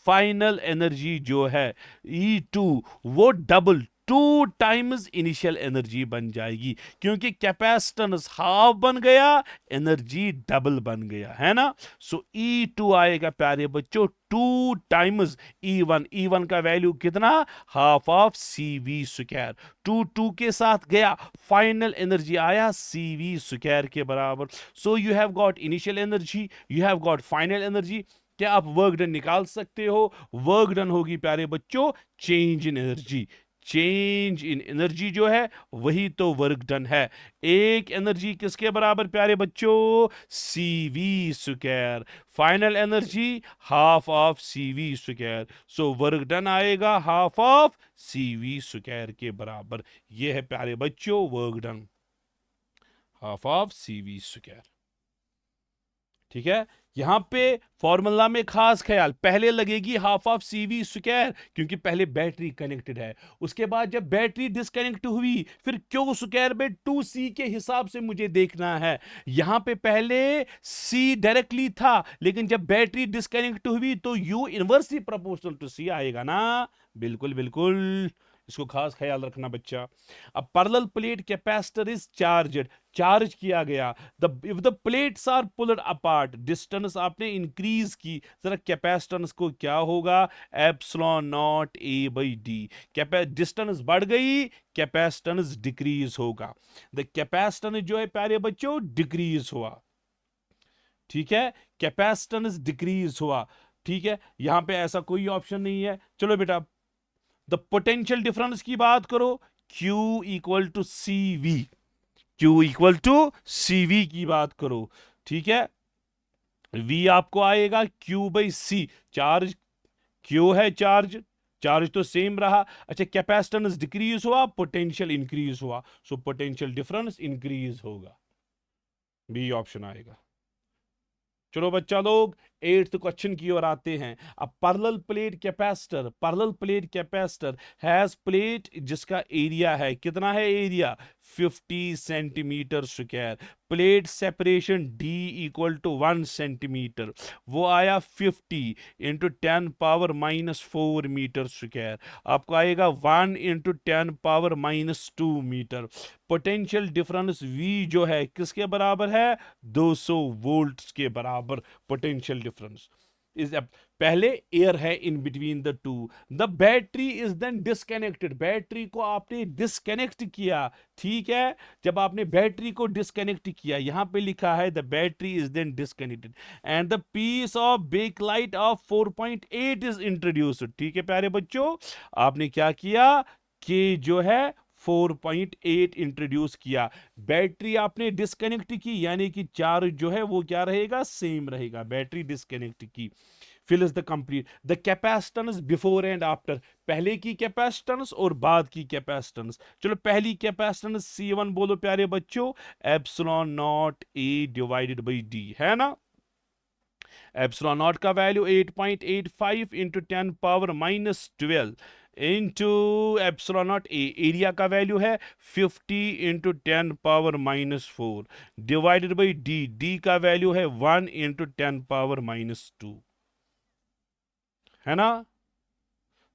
फाइनल एनर्जी जो है E2 वो डबल, 2 टाइम्स इनिशियल एनर्जी बन जाएगी, क्योंकि कैपेसिटेंस हाफ बन गया, एनर्जी डबल बन गया, है ना? सो E2 आएगा प्यारे बच्चों 2 टाइम्स E1, E1 का वैल्यू कितना? हाफ ऑफ CV स्क्वायर, 2 के साथ गया, फाइनल एनर्जी आया CV स्क्वायर के बराबर। So you have got initial energy, you have got final energy. क्या आप वर्क डन निकाल सकते हो? वर्क डन होगी प्यारे बच्चों change in energy, change in energy जो है वही तो वर्क डन है। एक एनर्जी किसके बराबर प्यारे बच्चों? CV square, final energy half of CV square, so work done आएगा हाफ ऑफ CV स्क्वायर के बराबर। ये है प्यारे बच्चों work done, half of CV square. ठीक है, यहां पे फॉर्मूला में खास ख्याल, पहले लगेगी हाफ ऑफ CV स्क्वायर, क्योंकि पहले बैटरी कनेक्टेड है, उसके बाद जब बैटरी डिस्कनेक्ट हुई फिर Q स्क्वायर में 2C के हिसाब से मुझे देखना है। यहां पे पहले C डायरेक्टली था, लेकिन जब बैटरी डिस्कनेक्ट हुई तो U inversely proportional to C आएगा ना? बिल्कुल बिल्कुल, इसको खास ख्याल रखना बच्चा। अब parallel plate capacitor is charged, charge किया गया, if the plates are pulled apart, distance आपने इंक्रीज की, जरा कैपेसिटेंस को क्या होगा? Epsilon not A by D, distance बढ़ गई, कैपेसिटेंस डिक्रीज होगा। द कैपेसिटेंस जो है प्यारे बच्चों डिक्रीज हुआ। ठीक है, कैपेसिटेंस डिक्रीज हुआ। ठीक है, यहां पे ऐसा कोई ऑप्शन नहीं है। चलो बेटा, द पोटेंशियल डिफरेंस की बात करो, Q equal to CV, Q equal to CV की बात करो। ठीक है, V आपको आएगा Q/C, चार्ज Q है, चार्ज, चार्ज तो सेम रहा। अच्छा, कैपेसिटेंस डिक्रीज हुआ, पोटेंशियल इंक्रीज हुआ, सो पोटेंशियल डिफरेंस इंक्रीज होगा, बी ऑप्शन आएगा। चलो बच्चा लोग 8th क्वेश्चन की ओर आते हैं। अब parallel plate capacitor, parallel plate capacitor has plate जिसका एरिया है, कितना है area? 50 centimetre square, plate separation D equal to 1 centimetre, वो आया 50 इंटू 10⁻⁻4 मीटर स्क्वायर, आपको आएगा 1 into 10⁻⁻2 metre. Potential difference V जो है किसके बराबर है? 200 वोल्ट के बराबर पोटेंशियल डिफरेंस। इस पहले एयर है in between the two, the battery is then disconnected, battery को आपने डिस्कनेक्ट किया, ठीक है। जब आपने बैटरी को डिस्कनेक्ट किया, यहां पे लिखा है the battery is then disconnected and the piece of bakelite of 4.8 is introduced, ठीक है प्यारे बच्चों। आपने क्या किया कि जो है 4.8 इंट्रोड्यूस किया, बैटरी आपने डिस्कनेक्ट की, यानी कि चार्ज जो है वो क्या रहेगा, सेम रहेगा, बैटरी डिस्कनेक्ट की। Fill is the complete the capacitance before and after, पहले की कैपेसिटेंस और बाद की कैपेसिटेंस। चलो पहली कैपेसिटेंस C1 बोलो प्यारे बच्चों, epsilon naught A divided by D, है ना। एप्सिलॉन नॉट का value 8.85 into 10⁻⁻12 into epsilon naught ए, एरिया का वैल्यू है 50 into 10⁻⁻4 divided by D, D का वैल्यू है 1 इंटू 10⁻⁻2, है ना।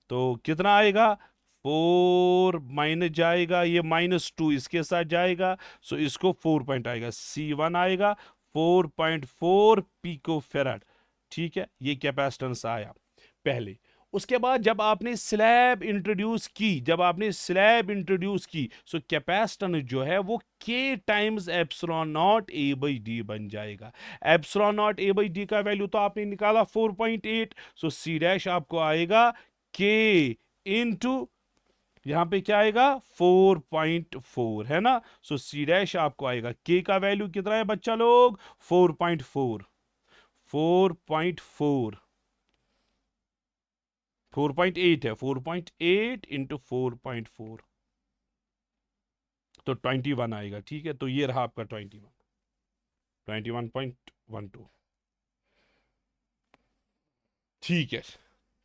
तो कितना आएगा, 4 माइनस जाएगा, ये -2 इसके साथ जाएगा, सो इसको 4 पॉइंट आएगा, C1 आएगा 4.4 पिको फेराड, ठीक है। ये कैपेसिटेंस आया पहले। उसके बाद जब आपने स्लैब इंट्रोड्यूस की, जब आपने स्लैब इंट्रोड्यूस की, सो कैपेसिटेंस जो है वो K times epsilon not A by D बन जाएगा। Epsilon not A by D का वैल्यू तो आपने निकाला 4.8, सो C डैश आपको आएगा K इंटू, यहां पे क्या आएगा 4.4, है ना। सो C डैश आपको आएगा, K का वैल्यू कितना है बच्चा लोग, 4.4, 4.4, 4.8 है, 4.8 इंटू 4.4 तो 21 आएगा, ठीक है। तो ये रहा आपका 21.12, ठीक है,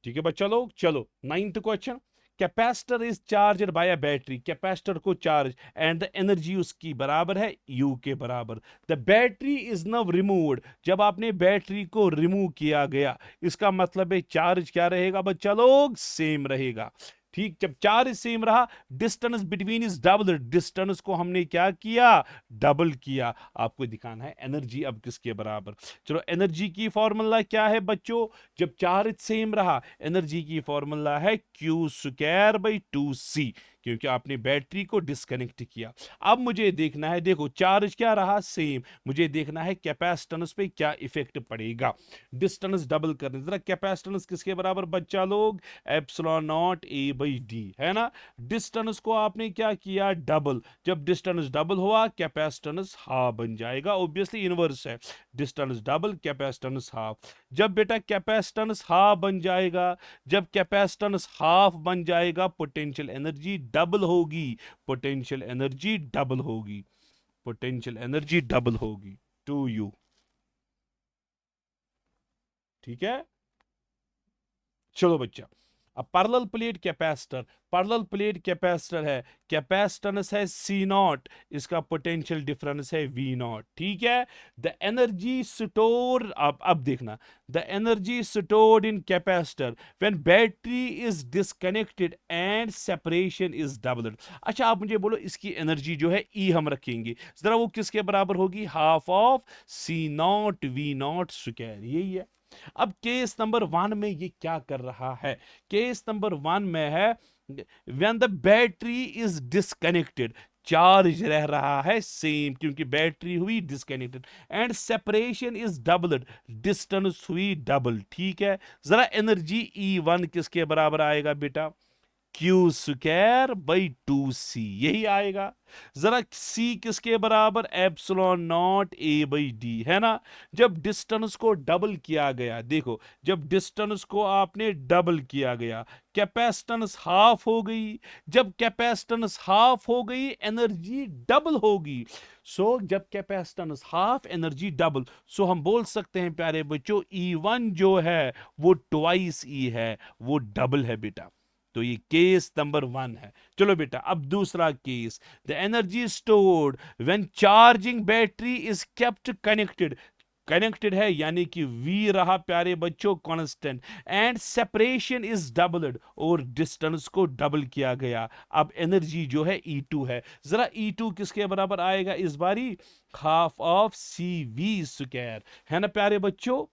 ठीक है बच्चा लोग। चलो 9th question, capacitor is charged by a battery, capacitor को चार्ज एंड द एनर्जी उसकी बराबर है U के बराबर। The battery is now removed, जब आपने बैटरी को रिमूव किया गया, इसका मतलब है चार्ज क्या रहेगा बच्चा लोग, सेम रहेगा, ठीक। जब चार्ज सेम रहा, distance between is double, distance को हमने क्या किया, डबल किया। आपको दिखाना है एनर्जी अब किसके बराबर। चलो एनर्जी की फॉर्मूला क्या है बच्चों, जब चार्ज सेम रहा, एनर्जी की फॉर्मूला है Q²/2C, क्योंकि आपने बैटरी को डिस्कनेक्ट किया। अब मुझे देखना है, देखो चार्ज क्या रहा, सेम, मुझे देखना है कैपेसिटेंस पे क्या इफेक्ट पड़ेगा। डिस्टेंस डबल करने, जरा कैपेसिटेंस किसके बराबर बच्चा लोग, epsilon not A by D, है ना। डिस्टेंस को आपने क्या किया, डबल, जब डिस्टेंस डबल हुआ कैपेसिटेंस हाफ बन जाएगा, ऑब्वियसली इनवर्स है, डिस्टेंस डबल कैपेसिटेंस हाफ। जब बेटा कैपेसिटेंस हाफ बन जाएगा, जब कैपेसिटेंस हाफ बन जाएगा, पोटेंशियल एनर्जी डबल होगी, पोटेंशियल एनर्जी डबल होगी, पोटेंशियल एनर्जी डबल होगी 2U, ठीक है। चलो बच्चा, अब parallel plate capacitor, parallel plate capacitor है, कैपेसिटेंस है C0, इसका पोटेंशियल डिफरेंस है V0, ठीक है। द एनर्जी स्टोर, अब देखना, the energy stored in capacitor when battery is disconnected and separation is doubled. अच्छा आप मुझे बोलो, इसकी एनर्जी जो है E हम रखेंगे, जरा वो किसके बराबर होगी, half of C0 V0 square, यही है। अब केस नंबर 1 में ये क्या कर रहा है, केस नंबर 1 में है when the battery is disconnected, charge रह रहा है सेम, क्योंकि बैटरी हुई disconnected, and separation is doubled, distance हुई डबल, ठीक है। जरा एनर्जी E1 किसके बराबर आएगा बेटा, Q²/2C, यही आएगा। जरा C किसके बराबर, epsilon not A by D, है ना। जब डिस्टेंस को डबल किया गया, देखो जब डिस्टेंस को आपने डबल किया गया, कैपेसिटेंस हाफ हो गई, जब कैपेसिटेंस हाफ हो गई एनर्जी डबल होगी। सो जब कैपेसिटेंस हाफ एनर्जी डबल, सो हम बोल सकते हैं प्यारे बच्चों E1 जो है वो ट्वाइस E है, वो डबल है बेटा। तो ये केस नंबर 1 है। चलो बेटा अब दूसरा case, the energy stored when charging battery is kept connected, connected है यानी कि V रहा प्यारे बच्चों constant, and separation is doubled, और डिस्टेंस को डबल किया गया। अब एनर्जी जो है E2 है, जरा E2 किसके बराबर आएगा इस बारी, हाफ ऑफ CV², है ना प्यारे बच्चों।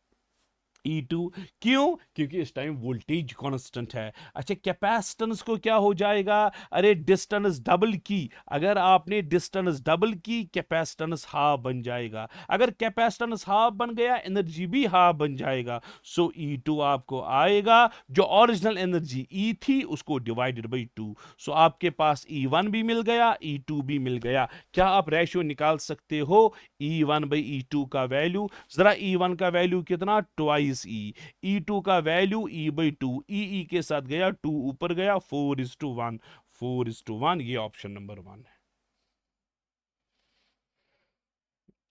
E2 क्यों? क्योंकि इस टाइम वोल्टेज कांस्टेंट है। अच्छा, कैपेसिटेंस को क्या हो जाएगा? अरे डिस्टेंस डबल की, अगर आपने डिस्टेंस डबल की कैपेसिटेंस हाफ बन जाएगा। अगर कैपेसिटेंस हाफ बन गया एनर्जी भी हाफ बन जाएगा। सो E2 आपको आएगा, जो ओरिजिनल एनर्जी E थी उसको डिवाइडेड बाई 2। सो आपके पास E1 भी मिल गया, E2 भी मिल गया। क्या आप रेशियो निकाल सकते हो E1/E2 का वैल्यू? जरा E1 का वैल्यू कितना? ट्वाइस E2 का वैल्यू E/2, ई के साथ गया 2 ऊपर गया, 4:1, 4:1। ये ऑप्शन नंबर 1 है।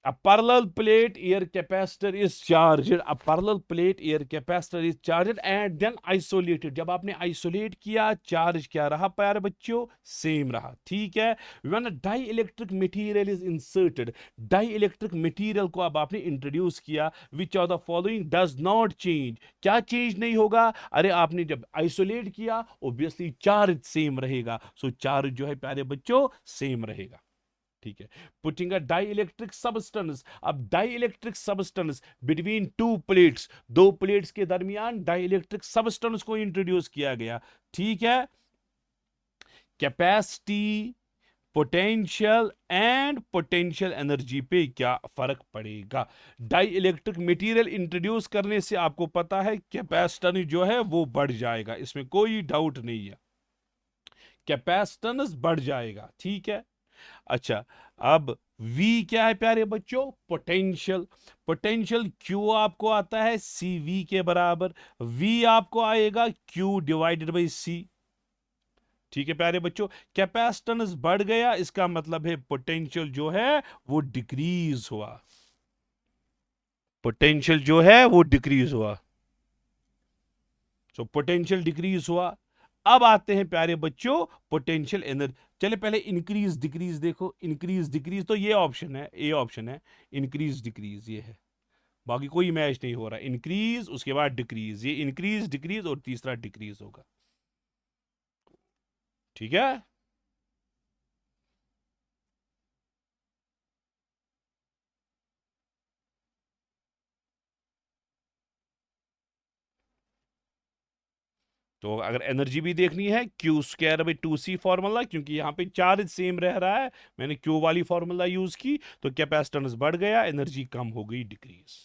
A parallel plate air capacitor is charged. A parallel plate air capacitor is charged and then isolated. जब आपने isolate किया, चार्ज क्या रहा प्यारे बच्चों? सेम रहा। ठीक है। When a dielectric material is inserted, dielectric material को अब आपने इंट्रोड्यूस किया, which of the following does not change? क्या चेंज नहीं होगा? अरे आपने जब आइसोलेट किया, ऑब्वियसली चार्ज सेम रहेगा। सो चार्ज जो है प्यारे बच्चों सेम रहेगा। ठीक है। पुटिंग अ डाइइलेक्ट्रिक सबस्टेंस, अब dielectric substance between two plates, दो प्लेट्स के दरमियान डाइइलेक्ट्रिक सबस्टेंस को इंट्रोड्यूस किया गया। ठीक है। Capacity, potential and potential energy पे क्या फर्क पड़ेगा? डाई इलेक्ट्रिक मटेरियल इंट्रोड्यूस करने से आपको पता है कैपेसिटेंस जो है वो बढ़ जाएगा, इसमें कोई डाउट नहीं है, कैपेसिटेंस बढ़ जाएगा। ठीक है। अच्छा, अब V क्या है प्यारे बच्चों? पोटेंशियल। पोटेंशियल Q आपको आता है CV के बराबर, V आपको आएगा Q डिवाइडेड बाई C। ठीक है प्यारे बच्चों, कैपेसिटेंस बढ़ गया, इसका मतलब है पोटेंशियल जो है वो डिक्रीज हुआ, पोटेंशियल जो है वो डिक्रीज हुआ। सो पोटेंशियल डिक्रीज हुआ। अब आते हैं प्यारे बच्चों पोटेंशियल एनर्जी। चले पहले इंक्रीज डिक्रीज देखो, इंक्रीज डिक्रीज तो ये ऑप्शन है, ए ऑप्शन है, इंक्रीज डिक्रीज ये है, बाकी कोई मैच नहीं हो रहा। इंक्रीज उसके बाद डिक्रीज, ये इंक्रीज डिक्रीज और तीसरा डिक्रीज होगा। ठीक है। तो अगर एनर्जी भी देखनी है, Q²/2C फॉर्मूला, क्योंकि यहां पे चार्ज सेम रह रहा है, मैंने Q वाली फॉर्मूला यूज की, तो कैपेसिटेंस बढ़ गया, एनर्जी कम हो गई, डिक्रीज।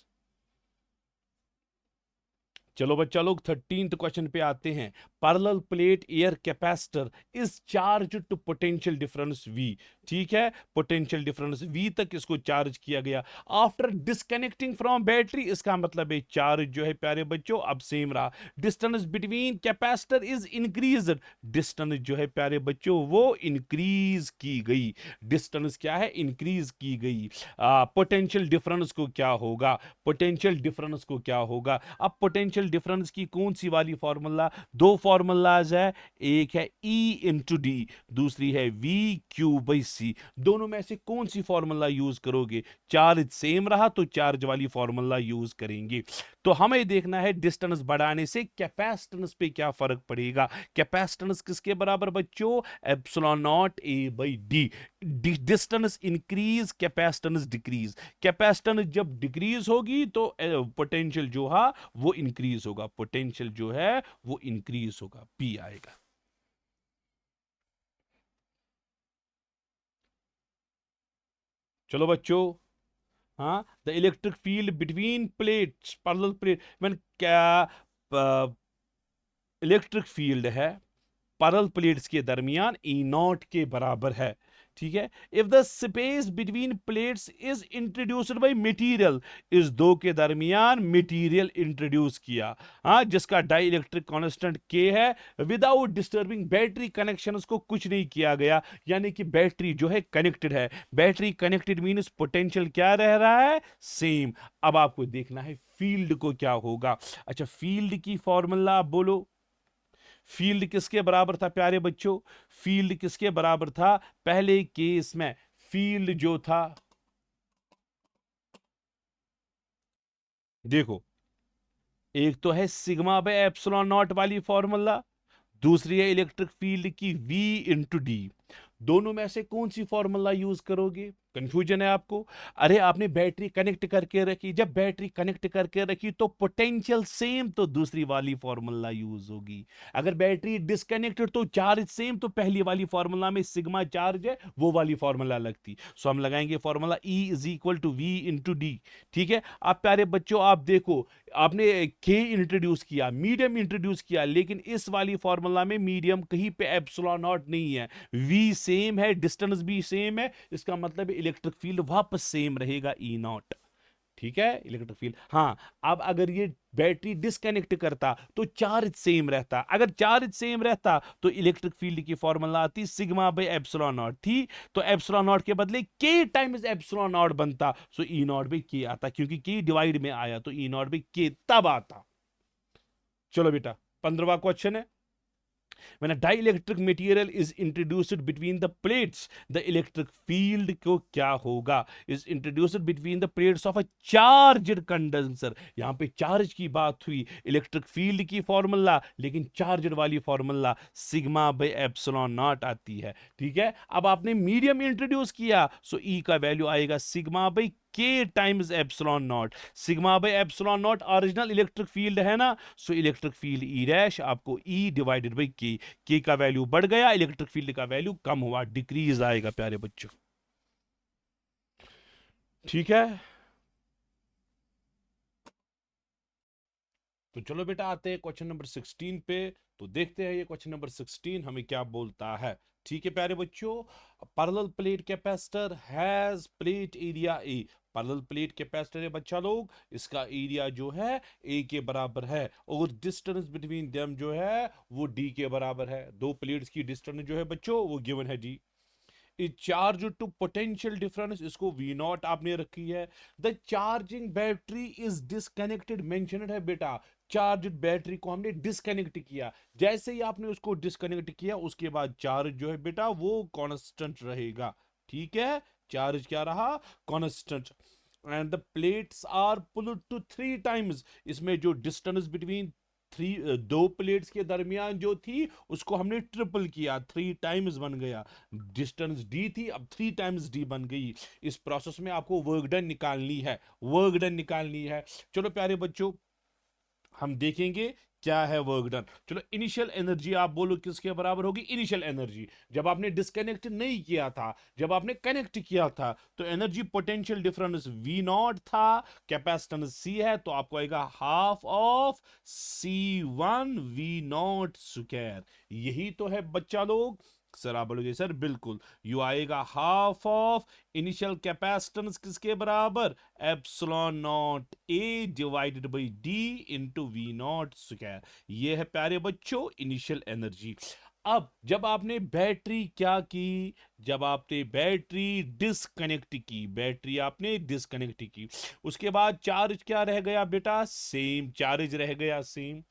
चलो बच्चा लोग 13th क्वेश्चन पे आते हैं। Parallel plate air capacitor is charge to potential difference V। ठीक है, पोटेंशियल डिफरेंस V तक इसको चार्ज किया गया। आफ्टर डिस्कनेक्टिंग फ्रॉम बैटरी, इसका मतलब है चार्ज जो है प्यारे बच्चों अब सेम रहा। Distance between capacitor is increase, distance जो है प्यारे बच्चों वो इंक्रीज की गई। डिस्टेंस क्या है? इंक्रीज की गई। पोटेंशियल डिफरेंस को क्या होगा? पोटेंशियल डिफरेंस को क्या होगा? अब पोटेंशियल डिफरेंस की कौन सी वाली फॉर्मूला? दो फॉर्मूलाज है, एक है E/D, दूसरी है VQ/C। दोनों में से कौन सी फॉर्मूला यूज करोगे? चार्ज सेम रहा तो चार्ज वाली फॉर्मूला यूज करेंगे। तो हमें देखना है डिस्टेंस बढ़ाने से कैपेसिटेंस पे क्या फर्क पड़ेगा। कैपेसिटेंस किसके बराबर बच्चों? Epsilon not A/D। Distance increase, capacitance decrease. Capacitance जब डिक्रीज होगी तो पोटेंशियल जो है वो इंक्रीज होगा, पोटेंशियल जो है वो इंक्रीज होगा, P आएगा। चलो बच्चों, हाँ, the electric field between plates, parallel plate, मैंने क्या, इलेक्ट्रिक फील्ड है पैरेलल प्लेट्स के दरमियान E0 के बराबर है। ठीक है। If the space between plates is introduced by material, इस दो के दरमियान मटेरियल इंट्रोड्यूस किया, हाँ, जिसका डाई इलेक्ट्रिक कांस्टेंट K है, विदाउट डिस्टर्बिंग बैटरी कनेक्शन, उसको कुछ नहीं किया गया, यानी कि बैटरी जो है कनेक्टेड है। बैटरी कनेक्टेड मीन्स पोटेंशियल क्या रह रहा है? सेम। अब आपको देखना है फील्ड को क्या होगा। अच्छा, फील्ड की फॉर्मूला आप बोलो। फील्ड किसके बराबर था प्यारे बच्चों? फील्ड किसके बराबर था? पहले केस में फील्ड जो था, देखो, एक तो है सिग्मा बाय एप्सिलॉन नॉट वाली फॉर्मूला, दूसरी है इलेक्ट्रिक फील्ड की V/D। दोनों में से कौन सी फॉर्मूला यूज करोगे? कंफ्यूजन है आपको? अरे आपने बैटरी कनेक्ट करके रखी, जब बैटरी कनेक्ट करके रखी तो पोटेंशियल सेम, तो दूसरी वाली फॉर्मूला यूज होगी। अगर बैटरी डिस्कनेक्टेड तो चार्ज सेम, तो पहली वाली फॉर्मूला में सिग्मा चार्ज है, वो वाली फॉर्मूला लगती। सो हम लगाएंगे formula E is equal to V into D. ठीक है, आप प्यारे बच्चों आप देखो, आपने के इंट्रोड्यूस किया, मीडियम इंट्रोड्यूस किया, लेकिन इस वाली फॉर्मूला में मीडियम कहीं पे एप्सिलॉन नॉट नहीं है, वी सेम है, डिस्टेंस भी सेम है, इसका मतलब इलेक्ट्रिक फील्ड वापस सेम रहेगा ई नॉट। ठीक है, इलेक्ट्रिक फील्ड। हाँ, अब अगर ये बैटरी डिस्कनेक्ट करता तो चार्ज सेम रहता, अगर चार्ज सेम रहता तो इलेक्ट्रिक फील्ड की फॉर्मूला आती सिग्मा बाई एप्सिलॉन नॉट थी, तो एप्सिलॉन नॉट के बदले के टाइम्स एप्सिलॉन नॉट बनता, सो ई नॉट बाई के आता, क्योंकि के डिवाइड में आया तो ई नॉट बाई के तब आता। चलो बेटा, 15वां क्वेश्चन है, when a dielectric material is introduced between the plates, the electric field को क्या होगा, is introduced between the plates of a charged condenser। यहां पे चार्ज की बात हुई, इलेक्ट्रिक फील्ड की फॉर्मूला, लेकिन चार्जड वाली formula sigma by epsilon not आती है। ठीक है, अब आपने मीडियम इंट्रोड्यूस किया, सो ई का वैल्यू आएगा सिग्मा बाई के times epsilon not. Sigma by epsilon not original electric field है ना, so electric field E dash आपको ई डिवाइडेड बाई के का वैल्यू बढ़ गया, इलेक्ट्रिक फील्ड का वैल्यू कम हुआ, डिक्रीज आएगा प्यारे बच्चों। ठीक है, तो चलो बेटा आते हैं क्वेश्चन नंबर 16 पे। तो देखते हैं ये क्वेश्चन नंबर 16 हमें क्या बोलता है। ठीक है प्यारे बच्चों, parallel plate capacitor has plate area A. Parallel plate capacitor है बच्चा लोग, इसका एरिया जो है ए के बराबर है, और डिस्टेंस बिटवीन देम जो है वो डी के बराबर है। दो प्लेट्स की डिस्टेंस जो है बच्चों वो गिवन है D. Charge to potential difference, इसको वी नॉट आपने रखी है। The charging battery is disconnected, mentioned है बेटा, चार्ज बैटरी को हमने डिस्कनेक्ट किया, जैसे ही आपने उसको डिस्कनेक्ट किया उसके बाद चार्ज जो है बेटा वो कांस्टेंट रहेगा। ठीक है, चार्ज क्या रहा, constant. And the plates are pulled to 3 times, इसमें जो डिस्टेंस बिटवीन दो प्लेट्स के दरमियान जो थी उसको हमने ट्रिपल किया, 3 टाइम्स बन गया। डिस्टेंस डी थी, अब 3 टाइम्स डी बन गई। इस प्रोसेस में आपको वर्क डन निकालनी है, वर्क डन निकालनी है। चलो प्यारे बच्चों हम देखेंगे क्या है वर्क डन। चलो, इनिशियल एनर्जी आप बोलो किसके बराबर होगी, इनिशियल एनर्जी जब आपने डिस्कनेक्ट नहीं किया था, जब आपने कनेक्ट किया था तो energy potential difference V naught था, कैपेसिटेंस सी है, तो आपको आएगा half of C1 V naught square. यही तो है बच्चा लोग। सर आप बोलोगे सर बिल्कुल, यू आएगा हाफ ऑफ इनिशियल कैपेसिटेंस किसके बराबर, epsilon naught A divided by D into V naught square. ये है प्यारे बच्चों इनिशियल एनर्जी। अब जब आपने बैटरी क्या की, जब आपने बैटरी डिस्कनेक्ट की, बैटरी आपने डिस्कनेक्ट की, उसके बाद चार्ज क्या रह गया बेटा, सेम चार्ज रह गया, सेम,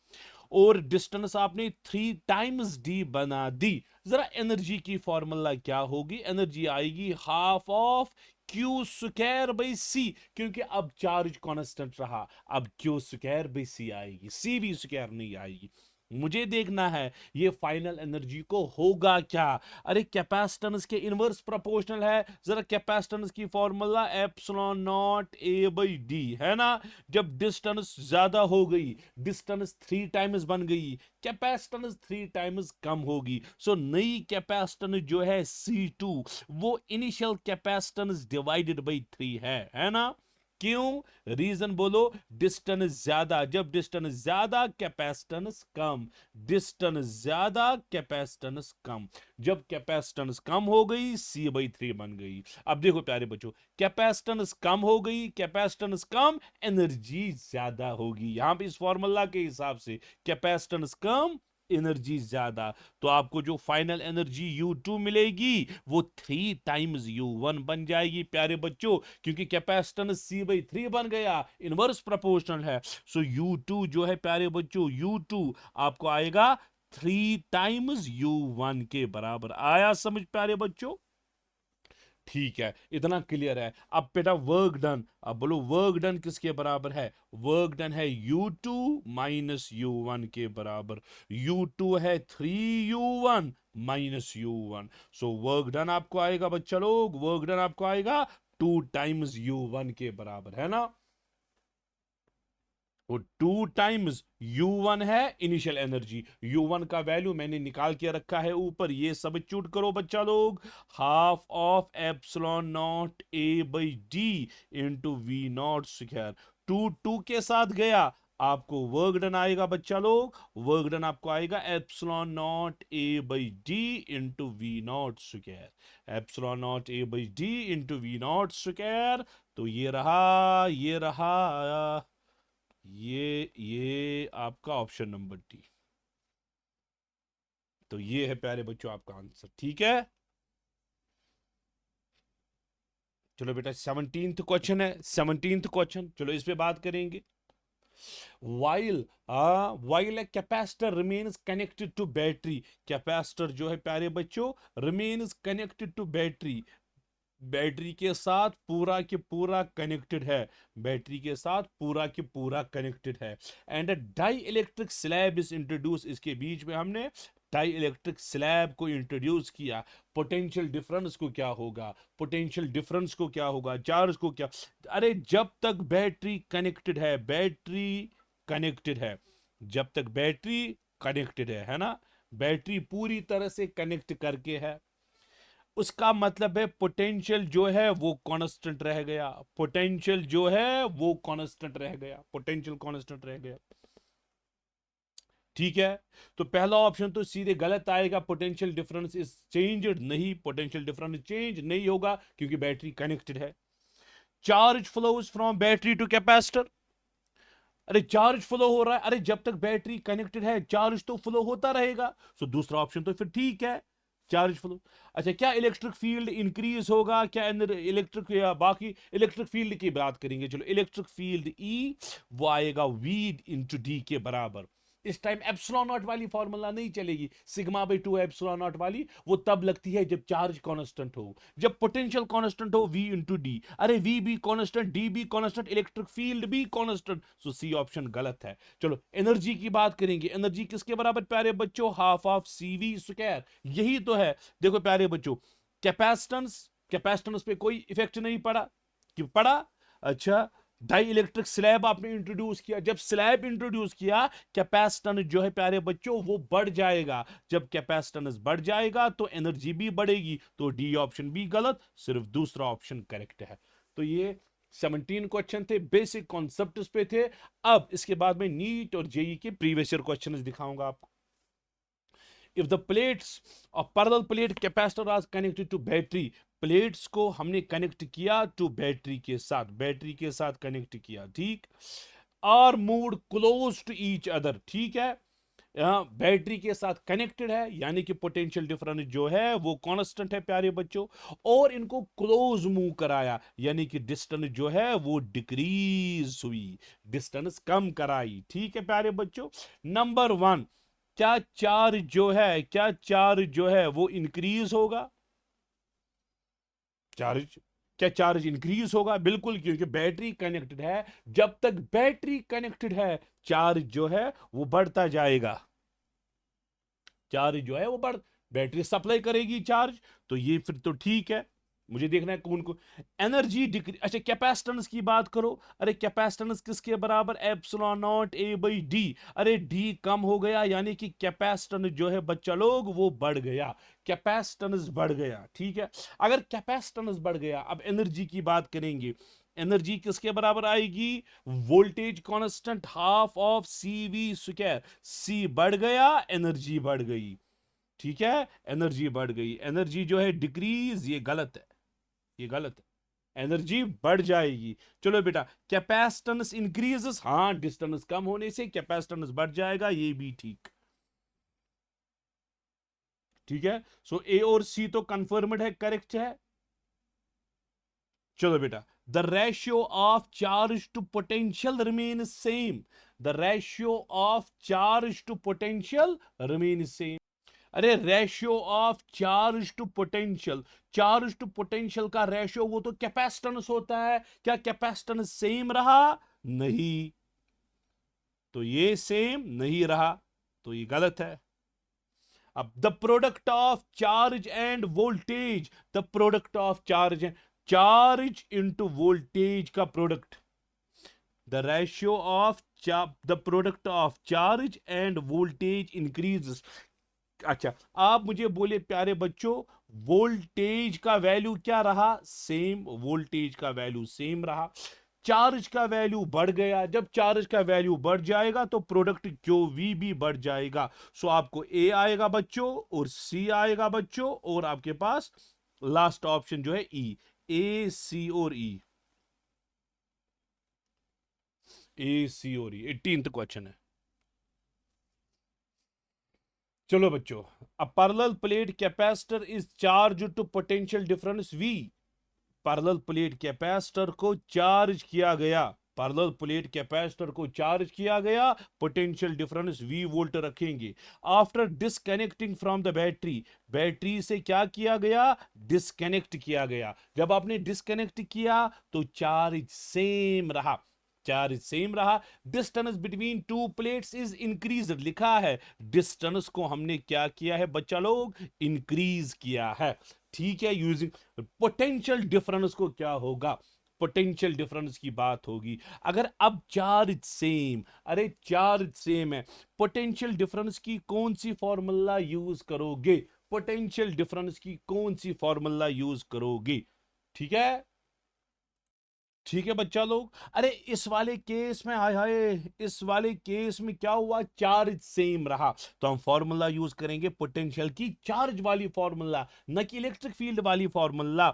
और डिस्टेंस आपने 3 टाइम्स डी बना दी। जरा एनर्जी की फॉर्मूला क्या होगी, एनर्जी आएगी half of Q square by C, क्योंकि अब चार्ज कांस्टेंट रहा, अब क्यू स्क्वायर बाई सी आएगी, सी वी स्क्वायर नहीं आएगी। मुझे देखना है ये फाइनल एनर्जी को होगा क्या। अरे कैपेसिटेंस के इनवर्स प्रोपोर्शनल है, जरा कैपेसिटेंस की formula epsilon naught A by D है ना। जब डिस्टेंस ज्यादा हो गई, डिस्टेंस 3 टाइम्स बन गई, कैपेसिटेंस 3 टाइम्स कम होगी, सो नई कैपेसिटेंस जो है C2 वो इनिशियल कैपेसिटेंस डिवाइडेड बाई 3 है ना। क्यों, रीजन बोलो, डिस्टेंस ज्यादा, जब डिस्टेंस ज्यादा कैपेसिटेंस कम, डिस्टेंस ज्यादा कैपेसिटेंस कम, जब कैपेसिटेंस कम हो गई C/3 बन गई। अब देखो प्यारे बच्चों, कैपेसिटेंस कम हो गई, कैपेसिटेंस कम, एनर्जी ज्यादा होगी। यहां पे इस फॉर्मूला के हिसाब से कैपेसिटेंस कम, एनर्जी ज्यादा, तो आपको जो फाइनल एनर्जी U2 मिलेगी वो 3 टाइम्स U1 बन जाएगी प्यारे बच्चों, क्योंकि कैपेसिटेंस C/3 बन गया, इनवर्स प्रोपोर्शनल है। सो U2 जो है प्यारे बच्चों, U2 आपको आएगा 3 टाइम्स U1 के बराबर। आया समझ प्यारे बच्चों। ठीक है, इतना क्लियर है। अब बेटा वर्क डन, अब बोलो वर्क डन किसके बराबर है? वर्क डन है U2 माइनस U1 के बराबर। U2 है 3U1 minus U1। So work done आपको आएगा बच्चा लोग, वर्क डन आपको आएगा 2 टाइम्स U1 के बराबर, है ना? वो 2 टाइम्स U1 है इनिशियल एनर्जी। U1 का वैल्यू मैंने निकाल के रखा है ऊपर, ये सब्स्टिट्यूट करो बच्चा लोग। Half of epsilon naught A by D into V naught square. 2 के साथ गया, आपको वर्क डन आएगा बच्चा लोग, वर्क डन आपको आएगा epsilon naught A by D into V naught square. Epsilon naught A by D into V naught square. तो ये रहा ये आपका ऑप्शन नंबर डी। तो ये है प्यारे बच्चों आपका आंसर, ठीक है। चलो बेटा 17th क्वेश्चन है, 17th क्वेश्चन, चलो इस पे बात करेंगे। while a capacitor remains connected to battery, capacitor जो है प्यारे बच्चों remains connected to battery, battery के साथ पूरा के पूरा कनेक्टेड है, बैटरी के साथ पूरा के पूरा कनेक्टेड है। And a dielectric slab is introduce, इसके बीच में हमने डाई इलेक्ट्रिक स्लैब को इंट्रोड्यूस किया। पोटेंशियल डिफरेंस को क्या होगा, पोटेंशियल डिफरेंस को क्या होगा, चार्ज को क्या, अरे जब तक बैटरी कनेक्टेड है, बैटरी कनेक्टेड है, जब तक बैटरी कनेक्टेड है ना, बैटरी पूरी तरह से कनेक्ट करके है, उसका मतलब है पोटेंशियल जो है वो कांस्टेंट रह गया, पोटेंशियल जो है वो कांस्टेंट रह गया, पोटेंशियल कांस्टेंट रह गया। ठीक है, तो पहला ऑप्शन तो सीधे गलत आएगा, पोटेंशियल डिफरेंस इज चेंज्ड, नहीं, पोटेंशियल डिफरेंस चेंज नहीं होगा क्योंकि बैटरी कनेक्टेड है। Charge flows from battery to capacitor, अरे चार्ज फ्लो हो रहा है, अरे जब तक बैटरी कनेक्टेड है चार्ज तो फ्लो होता रहेगा। सो दूसरा ऑप्शन तो फिर ठीक है, चार्ज फ्लो। अच्छा, क्या इलेक्ट्रिक फील्ड इंक्रीज होगा, क्या इलेक्ट्रिक या बाकी इलेक्ट्रिक फील्ड की बात करेंगे, चलो इलेक्ट्रिक फील्ड ई वो आएगा V इंटू डी के बराबर। इस टाइम एप्सिलॉन नॉट वाली फॉर्मूला नहीं चलेगी, सिग्मा बाई 2 एप्सिलॉन नॉट वाली, वो तब लगती है जब चार्ज कांस्टेंट हो, जब पोटेंशियल कांस्टेंट हो V इंटू डी। अरे V भी कांस्टेंट, D भी कांस्टेंट, इलेक्ट्रिक फील्ड भी कांस्टेंट, सो सी ऑप्शन गलत है। चलो एनर्जी की बात करेंगे, एनर्जी किसके बराबर प्यारे बच्चों, हाफ ऑफ CV स्क्वायर, यही तो है। देखो प्यारे बच्चों, कैपेसिटेंस, कैपेसिटेंस पे कोई इफेक्ट नहीं पड़ा कि पड़ा। अच्छा, डाई इलेक्ट्रिक स्लैब आपने इंट्रोड्यूस किया, जब स्लैब इंट्रोड्यूस किया कैपेसिटेंस जो है प्यारे बच्चों वो बढ़ जाएगा, जब कैपेसिटेंस बढ़ जाएगा तो एनर्जी भी बढ़ेगी, तो डी ऑप्शन भी गलत, सिर्फ दूसरा ऑप्शन करेक्ट है। तो ये 17 क्वेश्चन थे, बेसिक कॉन्सेप्ट पे थे। अब इसके बाद में नीट और जेई के प्रीवियस ईयर क्वेश्चन दिखाऊंगा आपको। इफ द प्लेट्स और parallel plate capacitor are connected to battery, plates को हमने कनेक्ट किया टू बैटरी के साथ, बैटरी के साथ कनेक्ट किया, ठीक, are moved close to each other, ठीक है, यहां बैटरी के साथ कनेक्टेड है यानी कि पोटेंशियल डिफरेंस जो है वो कांस्टेंट है प्यारे बच्चों, और इनको क्लोज मूव कराया यानी कि डिस्टेंस जो है वो डिक्रीज हुई, डिस्टेंस कम कराई, ठीक है प्यारे बच्चों। नंबर 1, क्या चार्ज जो है, क्या चार्ज जो है वो इंक्रीज होगा, चार्ज, क्या चार्ज इंक्रीज होगा, बिल्कुल, क्योंकि बैटरी कनेक्टेड है, जब तक बैटरी कनेक्टेड है चार्ज जो है वो बढ़ता जाएगा, चार्ज जो है वो बढ़, बैटरी सप्लाई करेगी चार्ज, तो ये फिर तो ठीक है। मुझे देखना है कौन को एनर्जी डिक्री, अच्छा कैपेसिटेंस की बात करो, अरे कैपेसिटेंस किसके बराबर, epsilon naught A by D, अरे डी कम हो गया यानी कि कैपेसिटेंस जो है बच्चा लोग वो बढ़ गया, कैपेसिटेंस बढ़ गया, ठीक है। अगर कैपेसिटेंस बढ़ गया, अब एनर्जी की बात करेंगे, एनर्जी किसके बराबर आएगी, voltage constant half of CV square, C बढ़ गया एनर्जी बढ़ गई, ठीक है, एनर्जी बढ़ गई, एनर्जी जो है डिक्रीज, ये गलत है, ये गलत है, एनर्जी बढ़ जाएगी। चलो बेटा, कैपेसिटेंस इंक्रीजेस, हाँ डिस्टेंस कम होने से कैपेसिटेंस बढ़ जाएगा, ये भी ठीक, ठीक है। सो ए और सी तो कंफर्म्ड है, करेक्ट है। चलो बेटा, the ratio of charge to potential remain same, the ratio of charge to potential remain same, अरे ratio of charge to potential, charge to potential का रेशियो वो तो कैपेसिटेंस होता है, क्या कैपेसिटेंस सेम रहा? नहीं, तो ये सेम नहीं रहा, तो ये गलत है। अब the product of charge end voltage, the product of charge, charge into voltage का product, the ratio of the product of charge and voltage increases। अच्छा, आप मुझे बोले प्यारे बच्चों, वोल्टेज का वैल्यू क्या रहा? सेम, वोल्टेज का वैल्यू सेम रहा। चार्ज का वैल्यू बढ़ गया, जब चार्ज का वैल्यू बढ़ जाएगा तो प्रोडक्ट क्यू वी भी बढ़ जाएगा। सो आपको ए आएगा बच्चों और सी आएगा बच्चों, और आपके पास लास्ट ऑप्शन जो है ई, ए सी और ई, ए सी और ई 18th क्वेश्चन है। चलो बच्चों, a parallel plate capacitor is charge to potential difference V, parallel plate capacitor को चार्ज किया गया, पैरेलल प्लेट कैपेसिटर को चार्ज किया गया, पोटेंशियल डिफरेंस वी वोल्ट रखेंगे। After disconnecting from the battery, battery से क्या किया गया? डिस्कनेक्ट किया गया। जब आपने डिस्कनेक्ट किया तो चार्ज सेम रहा, चार्ज सेम रहा। Distance between two plates is increase, लिखा है डिस्टेंस को हमने क्या किया है बच्चा लोग? इंक्रीज किया है। ठीक है, यूजिंग पोटेंशियल डिफरेंस को क्या होगा? पोटेंशियल डिफरेंस की बात होगी। अगर अब चार्ज सेम, अरे चार्ज सेम है, पोटेंशियल डिफरेंस की कौन सी फॉर्मूला यूज करोगे? पोटेंशियल डिफरेंस की कौन सी फॉर्मूला यूज करोगे? ठीक है, ठीक है बच्चा लोग। अरे इस वाले केस में, हाय हाय, इस वाले केस में क्या हुआ? चार्ज सेम रहा, तो हम फॉर्मूला यूज करेंगे पोटेंशियल की चार्ज वाली फॉर्मूला, न कि इलेक्ट्रिक फील्ड वाली फॉर्मूला।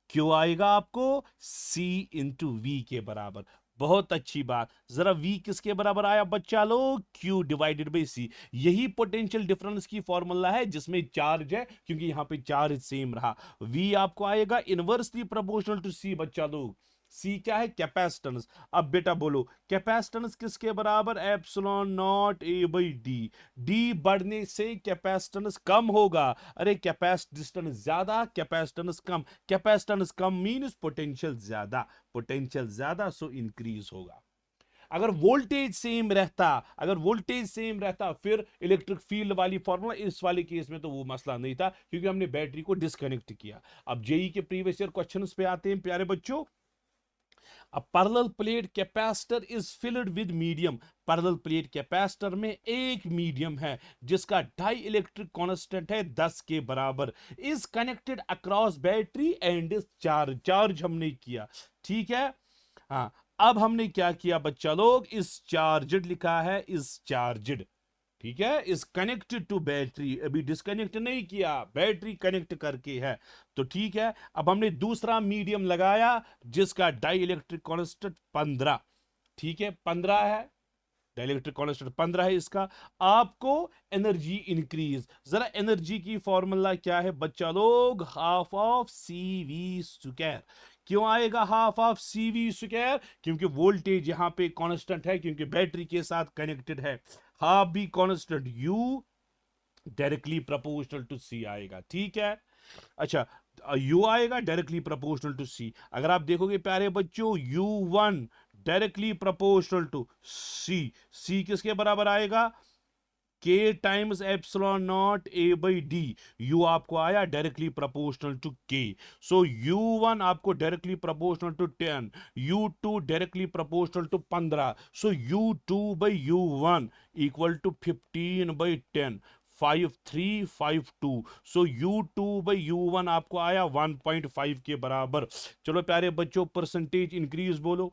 क्यों आएगा आपको? C इंटू वी के बराबर। बहुत अच्छी बात। जरा V किसके बराबर आया बच्चा लोग? Q divided by C। यही पोटेंशियल डिफरेंस की फॉर्मूला है जिसमें चार्ज है, क्योंकि यहां पे चार्ज सेम रहा। V आपको आएगा इनवर्सली प्रोपोर्शनल टू C बच्चा लोग। C क्या है? कैपेसिटेंस। अब बेटा बोलो, कैपेसिटेंस किसके बराबर? Epsilon not A by D. D बढ़ने से कैपेसिटेंस कम होगा। अरे कैपेसिटेंस ज्यादा, कैपेसिटेंस कम, कैपेसिटेंस कम मींस पोटेंशियल ज्यादा, पोटेंशियल ज्यादा सो इंक्रीज होगा। अगर वोल्टेज सेम रहता, अगर वोल्टेज सेम रहता फिर इलेक्ट्रिक फील्ड वाली फॉर्मूला, इस वाले केस में तो वो मसला नहीं था क्योंकि हमने बैटरी को डिस्कनेक्ट किया। अब जेई के प्रीवियस ईयर क्वेश्चंस पे आते हैं प्यारे बच्चों। A parallel plate capacitor is filled with medium, parallel plate capacitor में एक मीडियम है जिसका डाई इलेक्ट्रिक कांस्टेंट है 10 के बराबर, is connected across battery and is charge, charge हमने किया। ठीक है, हाँ, अब हमने क्या किया बच्चा लोग? इस चार्जड लिखा है, इस चार्जड, ठीक है, इज कनेक्टेड टू बैटरी, अभी डिस्कनेक्ट नहीं किया, बैटरी कनेक्ट करके है। तो ठीक है, अब हमने दूसरा मीडियम लगाया जिसका डाई इलेक्ट्रिक कांस्टेंट 15, ठीक है 15 है, डाइलेक्ट्रिक कांस्टेंट 15 है इसका। आपको एनर्जी इंक्रीज, जरा एनर्जी की फॉर्मूला क्या है बच्चा लोग? Half of C V square. क्यों आएगा half of C V square? क्योंकि वोल्टेज यहां पे कांस्टेंट है, क्योंकि बैटरी के साथ कनेक्टेड है। हाफ भी constant, U directly proportional to C आएगा। ठीक है, अच्छा, यू आएगा डायरेक्टली प्रोपोर्शनल टू सी। अगर आप देखोगे प्यारे बच्चों, U one directly proportional to C, C किसके बराबर आएगा? K times epsilon not A by D. U आपको आया directly proportional to K, so U1 आपको directly proportional to 10, U2 directly proportional to 15, so U2 by U1 equal to 15 by 10, 5352, so U2 by U1 आपको आया 1.5 के बराबर। चलो प्यारे बच्चों, परसेंटेज इंक्रीज बोलो,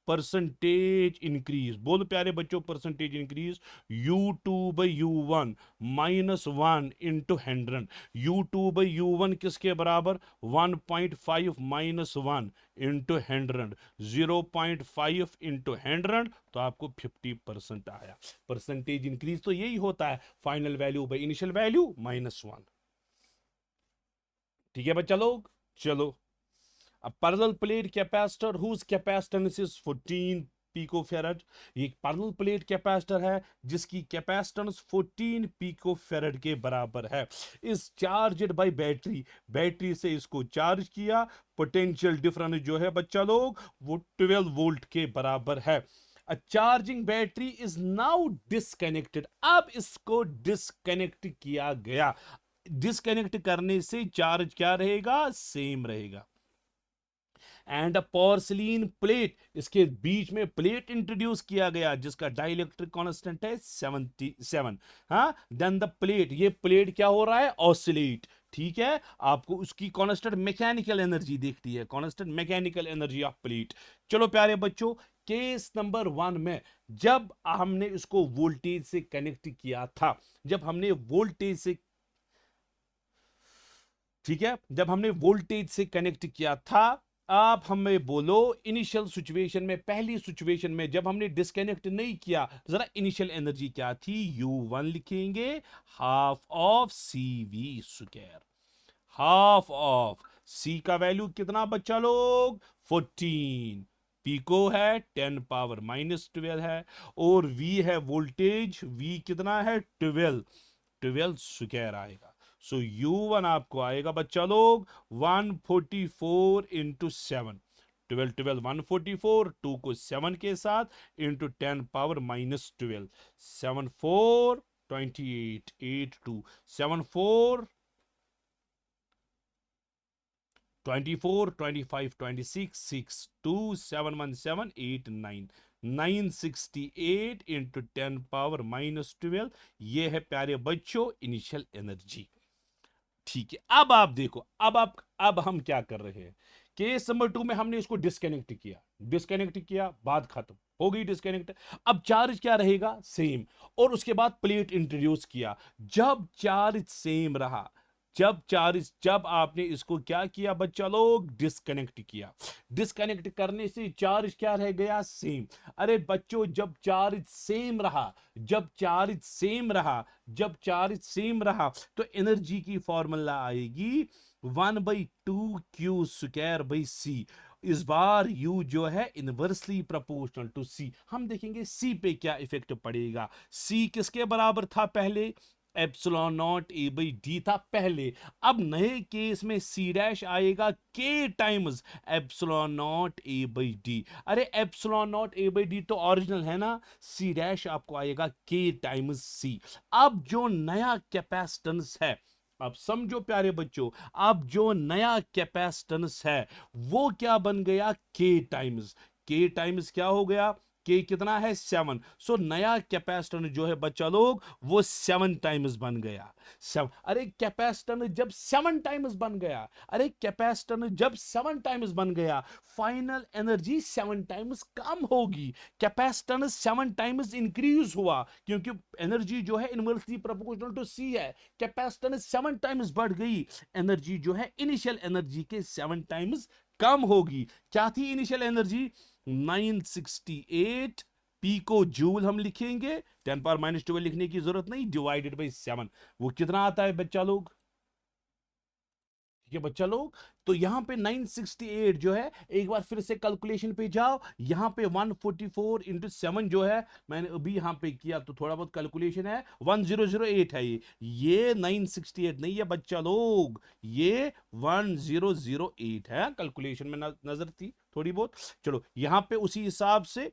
परसेंटेज इंक्रीज बोलो प्यारे बच्चों, percentage increase. U2 by U1 -1 into 100, U2 by U1 किसके बराबर? 1.5 -1 इंटू 100, 0.5 इंटू 100, तो आपको 50% आया। परसेंटेज इंक्रीज तो यही होता है, final value by initial value -1। ठीक है बच्चा लोग, चलो, a parallel plate capacitor whose capacitance is 14 pico farad. ये एक पैरेलल प्लेट कैपेसिटर है जिसकी कैपेसिटेंस 14 पिको फेरड के बराबर है। इस चार्जड बाय बैटरी, बैटरी से इसको चार्ज किया, पोटेंशियल डिफरेंस जो है बच्चा लोग वो 12 वोल्ट के बराबर है। A charging battery is now disconnected. अब इसको डिस्कनेक्ट किया गया। डिस्कनेक्ट करने से चार्ज क्या रहेगा, सेम रहेगा। एंड अ पोर्सिलीन प्लेट, इसके बीच में प्लेट इंट्रोड्यूस किया गया जिसका डाइलेक्ट्रिक कांस्टेंट है 77। हाँ, देन द प्लेट, ये प्लेट क्या हो रहा है, ऑसिलेट। ठीक है, आपको उसकी कांस्टेंट मैकेनिकल एनर्जी देखती है, constant mechanical energy of plate. चलो प्यारे बच्चों, केस नंबर 1 में जब हमने इसको वोल्टेज से कनेक्ट किया था, जब हमने वोल्टेज से, ठीक है, जब हमने वोल्टेज से कनेक्ट किया था, आप हमें बोलो इनिशियल सिचुएशन में, पहली सिचुएशन में जब हमने डिस्कनेक्ट नहीं किया, जरा इनिशियल एनर्जी क्या थी, U1 लिखेंगे, half of CV square. Half of C का वैल्यू कितना बच्चा लोग, 14, पिको है 10 पावर -12 है, और V है वोल्टेज, V कितना है 12 स्क्वायर आएगा। सो U1 आपको आएगा बच्चा लोग 144 इंटू 7, 12 12 144, 2 को 7 के साथ इंटू 10 पावर -12, 7 4 28 8 2 7 4 24 25 26 6 2 7 1 7 8 9 968 इंटू 10 पावर -12, ये है प्यारे बच्चों इनिशियल एनर्जी। ठीक है, अब आप देखो, अब हम क्या कर रहे हैं, केस नंबर 2 में हमने इसको डिस्कनेक्ट किया, डिस्कनेक्ट किया, बात खत्म हो गई, डिस्कनेक्ट। अब चार्ज क्या रहेगा, सेम, और उसके बाद प्लेट इंट्रोड्यूस किया। जब चार्ज सेम रहा, जब आपने इसको क्या किया बच्चा लोग, डिस्कनेक्ट किया, डिस्कनेक्ट करने से चार्ज क्या रह गया, सेम। अरे बच्चों, जब चार्ज सेम रहा, जब चार्ज सेम रहा, जब चार्ज सेम रहा, तो एनर्जी की फॉर्मूला आएगी 1/2Q²/C। इस बार U जो है इनवर्सली प्रोपोर्शनल टू C। हम देखेंगे C पे क्या इफेक्ट पड़ेगा। C किसके बराबर था पहले, एप्सिलॉन नॉट A/D था पहले। अब नए केस में C डैश आएगा K times epsilon not A/D। अरे एप्सिलॉन नॉट A/D तो ओरिजिनल है ना, C डैश आपको आएगा K टाइम्स C। अब जो नया कैपेसिटेंस है, अब समझो प्यारे बच्चों, अब जो नया कैपेसिटेंस है वो क्या बन गया, K टाइम्स क्या हो गया, K कितना है 7। सो नया कैपेसिटेंस जो है बच्चा लोग वो 7 टाइम्स बन गया। 7, अरे कैपेसिटेंस जब 7 टाइम्स बन गया, अरे कैपेसिटेंस जब 7 टाइम्स बन गया, फाइनल एनर्जी 7 टाइम्स कम होगी। कैपेसिटेंस 7 टाइम्स इंक्रीज हुआ क्योंकि एनर्जी जो है इनवर्सली प्रोपोर्शनल टू C है। कैपेसिटेंस 7 टाइम्स बढ़ गई, एनर्जी जो है इनिशियल एनर्जी के 7 टाइम्स कम होगी। क्या थी इनिशियल एनर्जी, 968 पिको जूल हम लिखेंगे, 10 पावर -12 लिखने की जरूरत नहीं, डिवाइडेड बाई 7। वो कितना आता है बच्चा लोग, ठीक है बच्चा लोग। तो यहां पे 968 जो है, एक बार फिर से कैलकुलेशन पे जाओ, यहां पे 144 इंटू 7 जो है, मैंने अभी यहां पे किया तो थोड़ा बहुत कैलकुलेशन है, 1008 है ये 968 नहीं है बच्चा लोग, ये 1008 है। कैलकुलेशन में नजर थी थोड़ी बहुत। चलो यहां पे उसी हिसाब से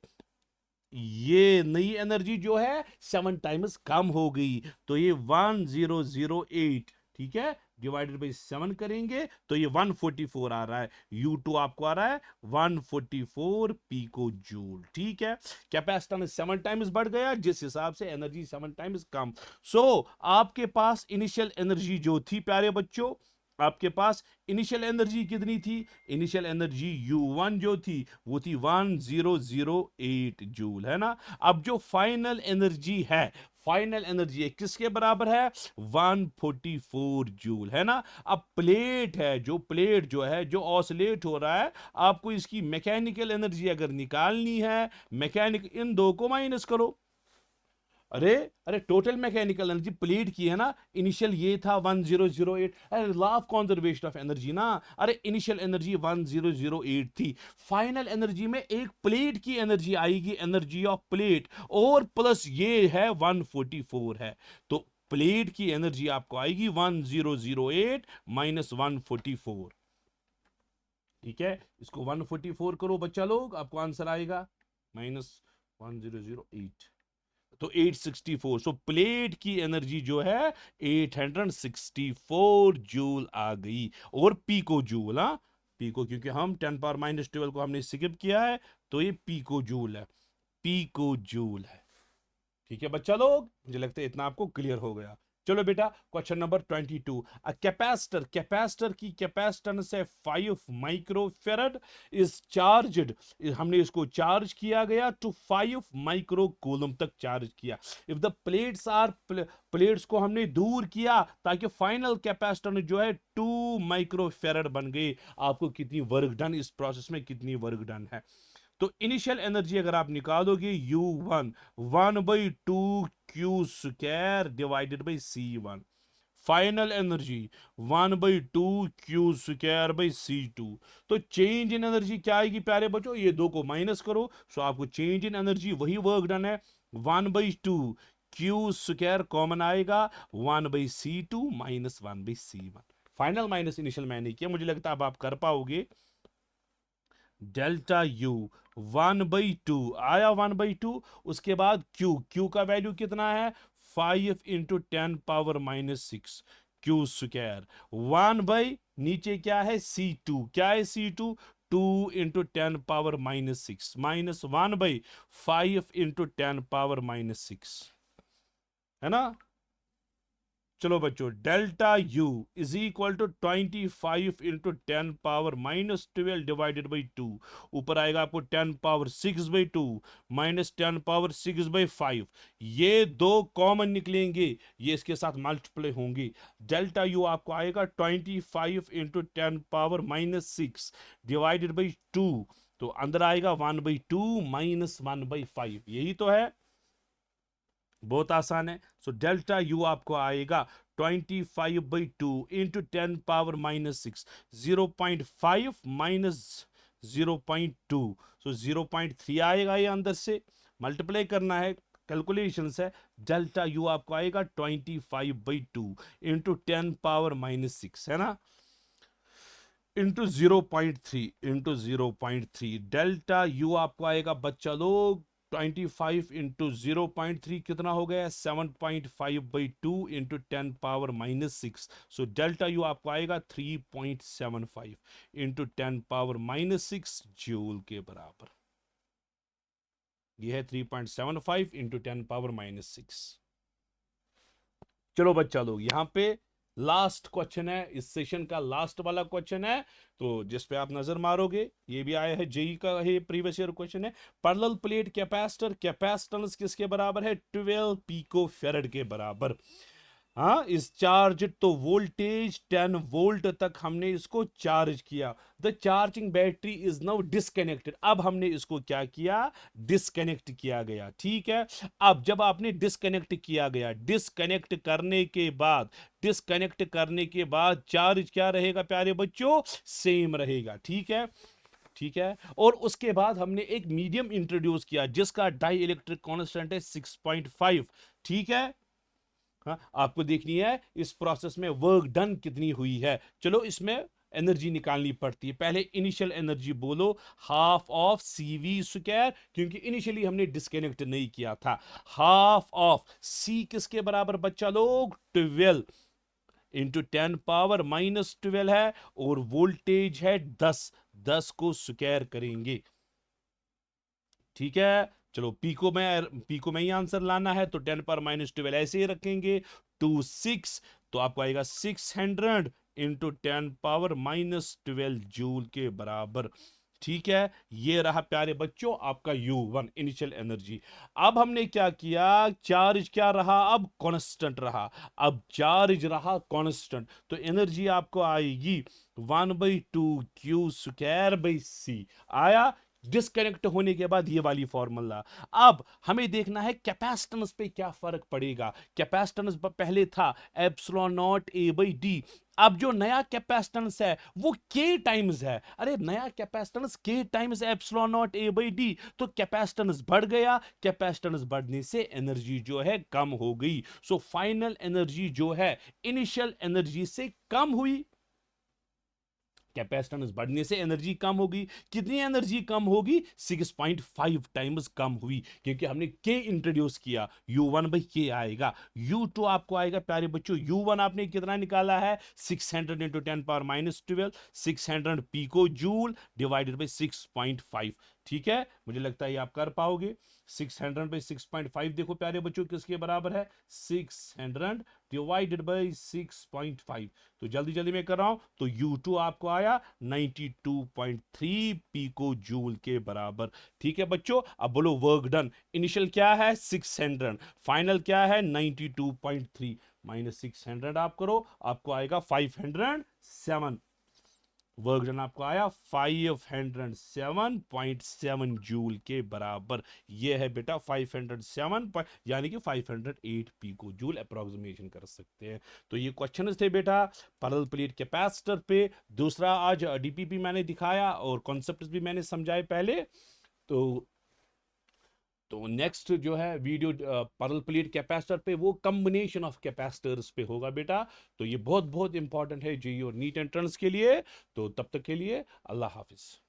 ये नई एनर्जी जो है 7 टाइम्स कम हो गई, तो ये 1008, ठीक है, डिवाइडेड बाई 7 करेंगे तो ये 144 आ रहा है। U2 आपको आ रहा है 144 पिको जूल। ठीक है, कैपेसिटेंस 7 टाइम्स बढ़ गया जिस हिसाब से एनर्जी 7 टाइम्स कम। सो आपके पास इनिशियल एनर्जी जो थी प्यारे बच्चों, आपके पास इनिशियल एनर्जी कितनी थी, इनिशियल एनर्जी U1 जो थी वो थी 1008 जूल, है ना। अब जो फाइनल एनर्जी है, फाइनल एनर्जी किसके बराबर है, 144 जूल, है ना। अब प्लेट है, जो प्लेट जो है जो ऑसिलेट हो रहा है, आपको इसकी मैकेनिकल एनर्जी अगर निकालनी है, मैकेनिक इन दो को माइनस करो, अरे अरे टोटल मैकेनिकल एनर्जी प्लेट की है ना, इनिशियल ये था 1008, अरे law of conservation of energy ना, अरे इनिशियल एनर्जी 1008 थी, फाइनल एनर्जी में एक प्लेट की एनर्जी आएगी, एनर्जी ऑफ प्लेट, और प्लस ये है 144 है, तो प्लेट की एनर्जी आपको आएगी 1008 माइनस 144। ठीक है, इसको 144 करो बच्चा लोग, आपको आंसर आएगा -1008, तो 864। सो प्लेट की एनर्जी जो है 864 जूल आ गई, और पीको जूल, हाँ पीको, क्योंकि हम 10⁻⁻12 को हमने स्किप किया है, तो ये पीको जूल है, पीको जूल है। ठीक है बच्चा लोग, मुझे लगता है इतना आपको क्लियर हो गया। चलो बेटा, question number 22, a capacitor, capacitor की कैपेसिटेंस है 5 माइक्रोफेरड, इज चार्ज्ड, हमने इसको चार्ज किया गया टू 5 माइक्रो कूलम तक चार्ज किया। If the plates are, plates को हमने दूर किया ताकि फाइनल कैपेसिटेंस जो है 2 माइक्रोफेरड बन गई। आपको कितनी वर्क डन, इस प्रोसेस में कितनी वर्क डन है, तो इनिशियल एनर्जी अगर आप निकालोगे U1 1/2 Q square divided by C1, final energy 1/2 Q square by C2, तो चेंज इन एनर्जी क्या आएगी प्यारे बच्चों, ये दो को माइनस करो, सो आपको चेंज इन एनर्जी वही वर्क डन है 1/2 क्यू स्क्वायर कॉमन आएगा 1/C2 minus 1/C1, final minus initial मैंने किया, मुझे लगता है अब आप कर पाओगे। डेल्टा यू 1/2 आया, 1/2, उसके बाद क्यू, क्यू का वैल्यू कितना है 5 इंटू 10⁻⁻6 क्यू स्क्वायर, 1 नीचे क्या है C2, क्या है C2 2 इंटू 10⁻⁻6 माइनस 1/5 इंटू 10⁻⁻6, है ना। चलो बच्चों, delta U is equal to 25 into 10⁻⁻12 divided by 2, ऊपर आएगा आपको 10⁻6/2 माइनस 10⁻6/5, ये दो कॉमन निकलेंगे, ये इसके साथ मल्टीप्लाई होंगे, डेल्टा यू आपको आएगा 25 इंटू 10⁻⁻6 डिवाइडेड बाई 2, तो अंदर आएगा 1/2 माइनस 1/5, यही तो है, बहुत आसान है। सो डेल्टा यू आपको आएगा 25/2 इंटू 10⁻⁻6, 0.5 माइनस 0.2, सो 0.3 आएगा, ये अंदर से मल्टीप्लाई करना है, कैलकुलेशंस है। डेल्टा यू आपको आएगा 25/2 इंटू 10⁻⁻6, है ना, इंटू 0.3, इंटू 0.3, डेल्टा यू आपको आएगा बच्चा लोग 25 इंटू 0.3 कितना हो गया 7.5/2 इंटू 10⁻⁻6, सो डेल्टा यू आपको आएगा 3.75 इंटू 10⁻⁻6 जूल के बराबर, यह है 3.75 इंटू 10⁻⁻6। चलो बच्चा लोग, यहां पे लास्ट क्वेश्चन है, इस सेशन का लास्ट वाला क्वेश्चन है, तो जिस पे आप नजर मारोगे, ये भी आया है जेई का, है प्रीवियस ईयर क्वेश्चन है, पैरेलल प्लेट कैपेसिटर, कैपेसिटेंस किसके बराबर है 12 पिको फेरेड के बराबर, हाँ इस चार्ज, तो वोल्टेज 10 वोल्ट तक हमने इसको चार्ज किया, the charging battery is now disconnected, अब हमने इसको क्या किया, डिस्कनेक्ट किया गया, ठीक है। अब जब आपने डिस्कनेक्ट किया गया, डिस्कनेक्ट करने के बाद, डिस्कनेक्ट करने के बाद चार्ज क्या रहेगा प्यारे बच्चों, सेम रहेगा, ठीक है, ठीक है। और उसके बाद हमने एक मीडियम इंट्रोड्यूस किया जिसका डाई इलेक्ट्रिक कांस्टेंट है 6.5, ठीक है। हाँ, आपको देखनी है इस प्रोसेस में वर्क डन कितनी हुई है, चलो इसमें एनर्जी निकालनी पड़ती है, पहले इनिशियल एनर्जी बोलो, हाफ ऑफ CV स्क्वायर, क्योंकि इनिशियली हमने डिस्कनेक्ट नहीं किया था, हाफ ऑफ C किसके बराबर बच्चा लोग 12 इंटू 10⁻⁻12 है, और वोल्टेज है 10 को स्क्वायर करेंगे, ठीक है। चलो पी को में ही आंसर लाना है, तो 10⁻⁻12 ऐसे ही रखेंगे 6, तो आपको आएगा 600 इंटू 10⁻⁻12 जूल के बराबर, ठीक है। ये रहा प्यारे बच्चों आपका U1 इनिशियल एनर्जी। अब हमने क्या किया, चार्ज क्या रहा, अब कांस्टेंट रहा, अब चार्ज रहा कांस्टेंट, तो एनर्जी आपको आएगी 1/2 क्यू स्क्वायर बाई C, आया, डिस्कनेक्ट होने के बाद ये वाली फॉर्मूला। अब हमें देखना है कैपेसिटेंस पे क्या फर्क पड़ेगा। कैपेसिटेंस पहले था epsilon naught A by D, अब जो नया कैपेसिटेंस है वो के टाइम्स है। अरे नया कैपेसिटेंस के times epsilon naught A by D, तो कैपेसिटेंस बढ़ गया, कैपेसिटेंस बढ़ने से एनर्जी जो है कम हो गई। सो फाइनल एनर्जी जो है इनिशियल एनर्जी से कम हुई। कैपेसिटेंस बढ़ने से एनर्जी कम होगी। कितनी एनर्जी कम होगी? 6.5 टाइम्स कम हुई, क्योंकि हमने के इंट्रोड्यूस किया। U1 बाई के आएगा। U2 आपको आएगा प्यारे बच्चों, U1 आपने कितना निकाला है? 600 into 10⁻12, 600 pico joule divided by 6.5। ठीक है, मुझे लगता है ये आप कर पाओगे। 600 बाई 6.5 देखो प्यारे बच्चों किसके बराबर है? 600 डिवाइडेड बाई 6.5। तो जल्दी जल्दी मैं कर रहा हूं, तो U2 आपको आया 92.3 पीको जूल के बराबर। ठीक है बच्चों, अब बोलो वर्क डन। इनिशियल क्या है? 600, फाइनल क्या है? 92.3 माइनस 600 आप करो, आपको आएगा 507। वर्क डन आपको आया 507.7 जूल के बराबर। ये है बेटा 507 यानी कि 508 पीको जूल अप्रोक्सीमेशन कर सकते हैं। तो ये क्वेश्चन थे बेटा पैरेलल प्लेट कैपेसिटर पे। दूसरा आज डीपीपी मैंने दिखाया और कॉन्सेप्ट भी मैंने समझाए पहले। तो नेक्स्ट जो है वीडियो पैरेलल प्लेट कैपेसिटर पे, वो कॉम्बिनेशन ऑफ कैपेसिटर्स पे होगा बेटा। तो ये बहुत बहुत इंपॉर्टेंट है जेईई और नीट एंट्रेंस के लिए। तो तब तक के लिए अल्लाह हाफिज।